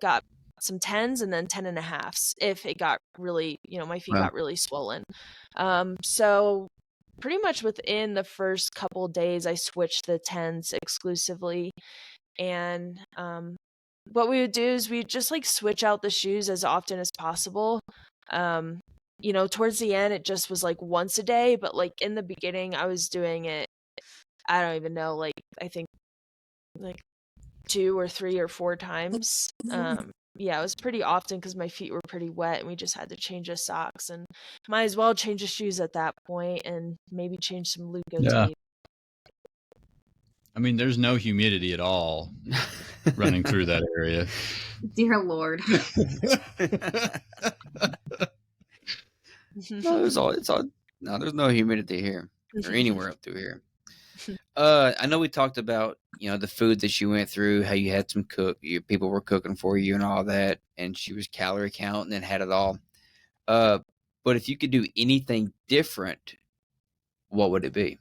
got some 10s and then 10.5s if it got really, my feet got really swollen. So pretty much within the first couple of days, I switched the 10s exclusively. And what we would do is we'd just like switch out the shoes as often as possible. Towards the end, it just was like once a day. But like in the beginning, I was doing it, I don't even know, like I think like 2 or 3 or 4 times. Yeah, it was pretty often because my feet were pretty wet and we just had to change the socks, and might as well change the shoes at that point and maybe change some Lugo tape. I mean, there's no humidity at all running through that area. Dear Lord. No, there's no humidity here or anywhere up through here. I know we talked about, the food that you went through, how you had some people were cooking for you and all that, and she was calorie counting and had it all. But if you could do anything different, what would it be?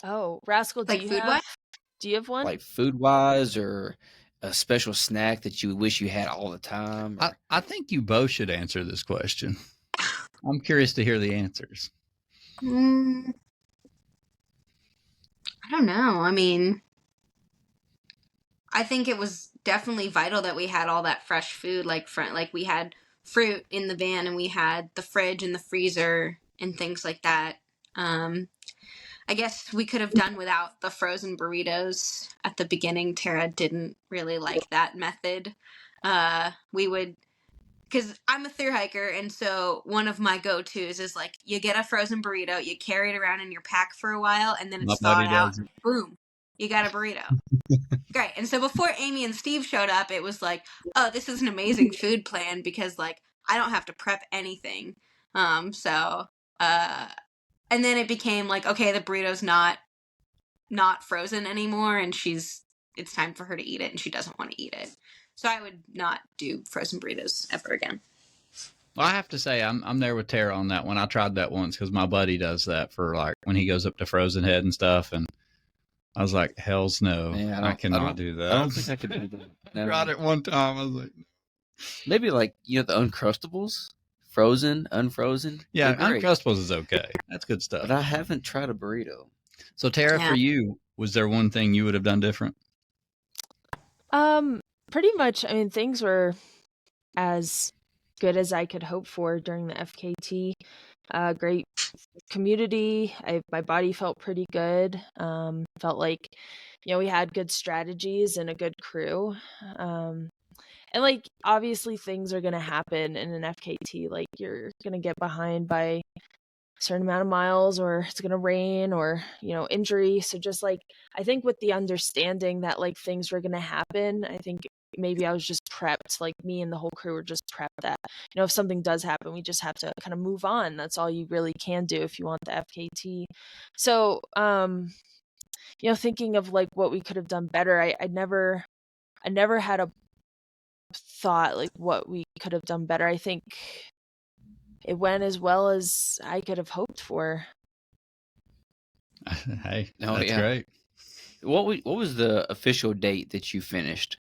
Oh, Rascal, do you have one? Like food-wise, or a special snack that you wish you had all the time? I think you both should answer this question. I'm curious to hear the answers. I don't know. I mean, I think it was definitely vital that we had all that fresh food, like we had fruit in the van and we had the fridge and the freezer and things like that. I guess we could have done without the frozen burritos at the beginning. Tara didn't really like that method. Because I'm a thru hiker, and so one of my go-tos is like, you get a frozen burrito, you carry it around in your pack for a while, and then it's thawed out, and boom, you got a burrito. Great. And so before Amy and Steve showed up, it was like, oh, this is an amazing food plan because, like, I don't have to prep anything. And then it became like, okay, the burrito's not frozen anymore, and it's time for her to eat it, and she doesn't want to eat it. So I would not do frozen burritos ever again. Well, I have to say I'm there with Tara on that one. I tried that once because my buddy does that for like when he goes up to Frozen Head and stuff, and I was like, hell's no, I cannot do that. I don't think I could do that. No. I tried it one time. I was like, maybe like the Uncrustables, frozen, unfrozen. Yeah, Uncrustables is okay. That's good stuff. But I haven't tried a burrito. So Tara, for you, was there one thing you would have done different? Pretty much. I mean, things were as good as I could hope for during the FKT. Great community. My body felt pretty good. Felt like, we had good strategies and a good crew. And like, obviously things are going to happen in an FKT. Like, you're going to get behind by certain amount of miles, or it's going to rain, or, injury. So just like, I think with the understanding that like things were going to happen, I think maybe I was just prepped, like me and the whole crew were just prepped that, if something does happen, we just have to kind of move on. That's all you really can do if you want the FKT. So, thinking of like what we could have done better, I never had a thought like what we could have done better. I think it went as well as I could have hoped for. Hey, that's great. What was the official date that you finished?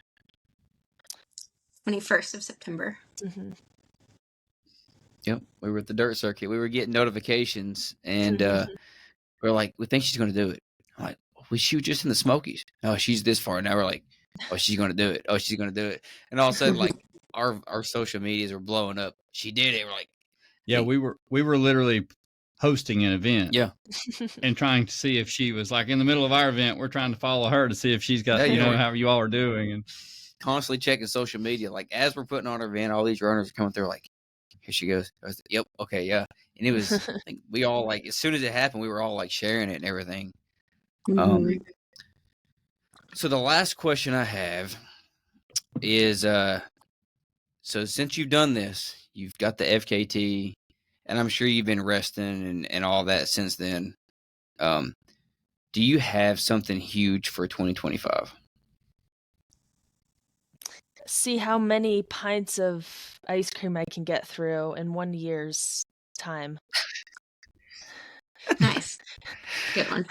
21st of September. Mm-hmm. Yep, we were at the dirt circuit. We were getting notifications, and we're like, we think she's going to do it. I'm like, she was just in the Smokies. Oh, she's this far. Now we're like, oh, she's going to do it. Oh, she's going to do it. And all of a sudden, like, our social medias were blowing up. She did it. We're like, yeah, we were literally hosting an event. Yeah. And trying to see if she was like in the middle of our event. We're trying to follow her to see if she's got, how you all are doing. And constantly checking social media. Like, as we're putting on our event, all these runners are coming through like, here she goes. I was, yep. Okay. Yeah. And it was like, we all like, as soon as it happened, we were all like sharing it and everything. Mm-hmm. So the last question I have is, so since you've done this, you've got the FKT, and I'm sure you've been resting and all that since then. Do you have something huge for 2025? See how many pints of ice cream I can get through in 1 year's time. Nice. Good one.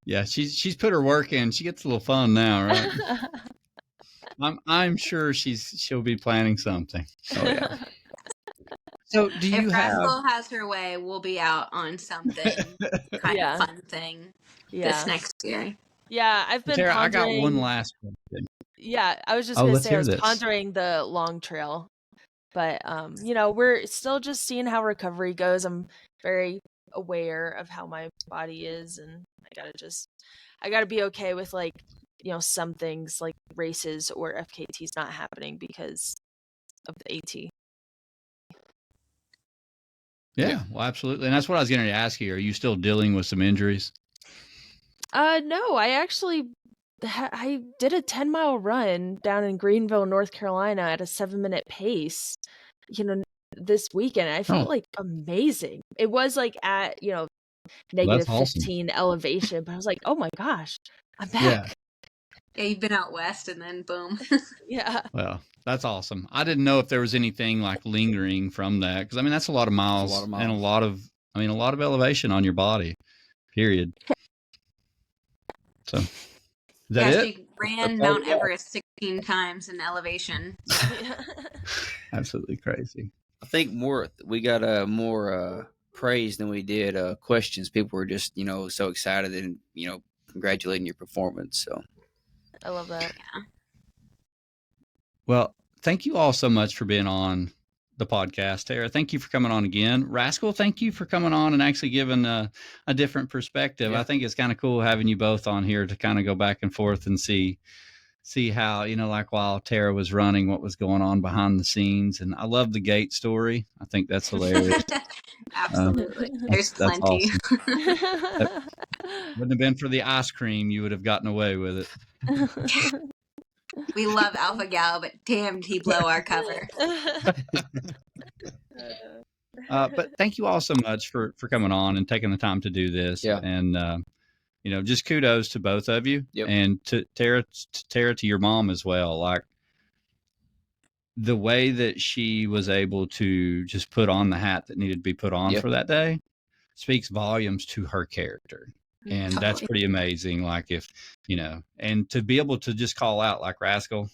Yeah, she's put her work in. She gets a little fun now, right? I'm sure she'll be planning something. Oh yeah. So do you if have? Rascal has her way, we'll be out on something kind of fun thing this next year. Yeah, I've been Tara, pondering. I got one last question. Yeah, I was just going to say I was this. pondering the long trail. But, we're still just seeing how recovery goes. I'm very aware of how my body is, and I gotta be okay with like, some things like races or FKTs not happening because of the AT. Yeah, well, absolutely. And that's what I was going to ask you. Are you still dealing with some injuries? No, I actually I did a 10-mile run down in Greenville, North Carolina at a 7-minute pace, this weekend. I felt like amazing. It was like at, negative 15 elevation, but I was like, oh my gosh, I'm back. Yeah, you've been out west and then boom. Yeah. Well, that's awesome. I didn't know if there was anything like lingering from that, because I mean that's a lot of miles, and a lot of elevation on your body. Period. So, is that it? She ran Mount Everest 16 times in elevation. Absolutely crazy. I think we got more praise than we did questions. People were just so excited and congratulating your performance. So I love that. Yeah. Well, thank you all so much for being on the podcast. Tara, thank you for coming on again. Rascal, thank you for coming on and actually giving a different perspective. Yeah. I think it's kind of cool having you both on here to kind of go back and forth and see how, like while Tara was running, what was going on behind the scenes. And I love the gate story. I think that's hilarious. Absolutely. There's plenty. Awesome. Wouldn't have been for the ice cream, you would have gotten away with it. We love Alpha Gal, but damn, did he blow our cover. But thank you all so much for coming on and taking the time to do this. Yeah. And, just kudos to both of you. Yep. And to Tara, to your mom as well. Like the way that she was able to just put on the hat that needed to be put on for that day speaks volumes to her character. And that's pretty amazing. Like if, and to be able to just call out like, Rascal,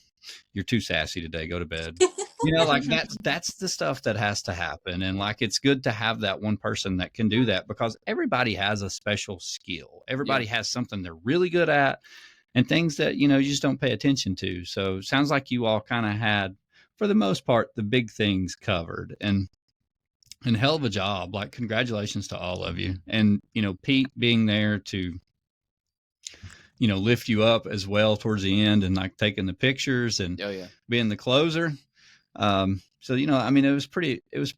you're too sassy today, go to bed. Like that's the stuff that has to happen. And like, it's good to have that one person that can do that, because everybody has a special skill. Everybody has something they're really good at and things that, you just don't pay attention to. So it sounds like you all kind of had, for the most part, the big things covered, and hell of a job. Like, congratulations to all of you. And, Pete being there to, lift you up as well towards the end, and like taking the pictures and being the closer. So, it was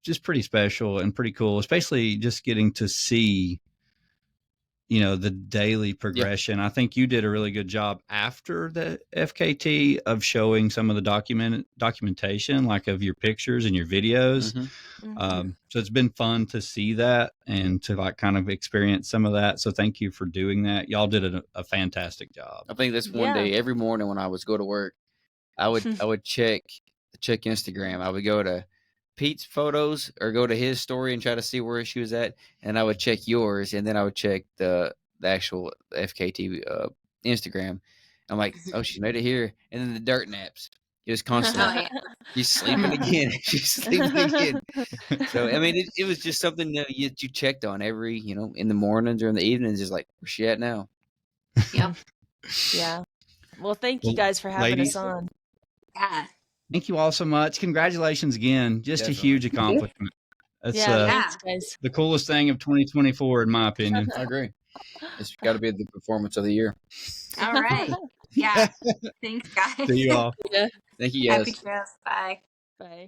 just pretty special and pretty cool, especially just getting to see, the daily progression. I think you did a really good job after the FKT of showing some of the documentation, like of your pictures and your videos. So it's been fun to see that and to like kind of experience some of that. So thank you for doing that. Y'all did a fantastic job. I think that's one day every morning when I was go to work, I would check Instagram. I would go to Pete's photos or go to his story and try to see where she was at, and I would check yours, and then I would check the actual FKT Instagram. I'm like, oh, she made it here, and then the dirt naps. It was constantly, she's sleeping again. She's sleeping again. So I mean, it was just something that you checked on every, in the mornings or in the evenings. Just like, where's she at now? Yep. Yeah. Well, thank you guys for having us on. Yeah. Thank you all so much. Congratulations again. Just Definitely. A huge accomplishment. That's thanks, guys. The coolest thing of 2024, in my opinion. I agree. It's got to be the performance of the year. All right. Yeah. Thanks, guys. See you all. Yeah. Thank you, guys. Happy trails. Bye. Bye.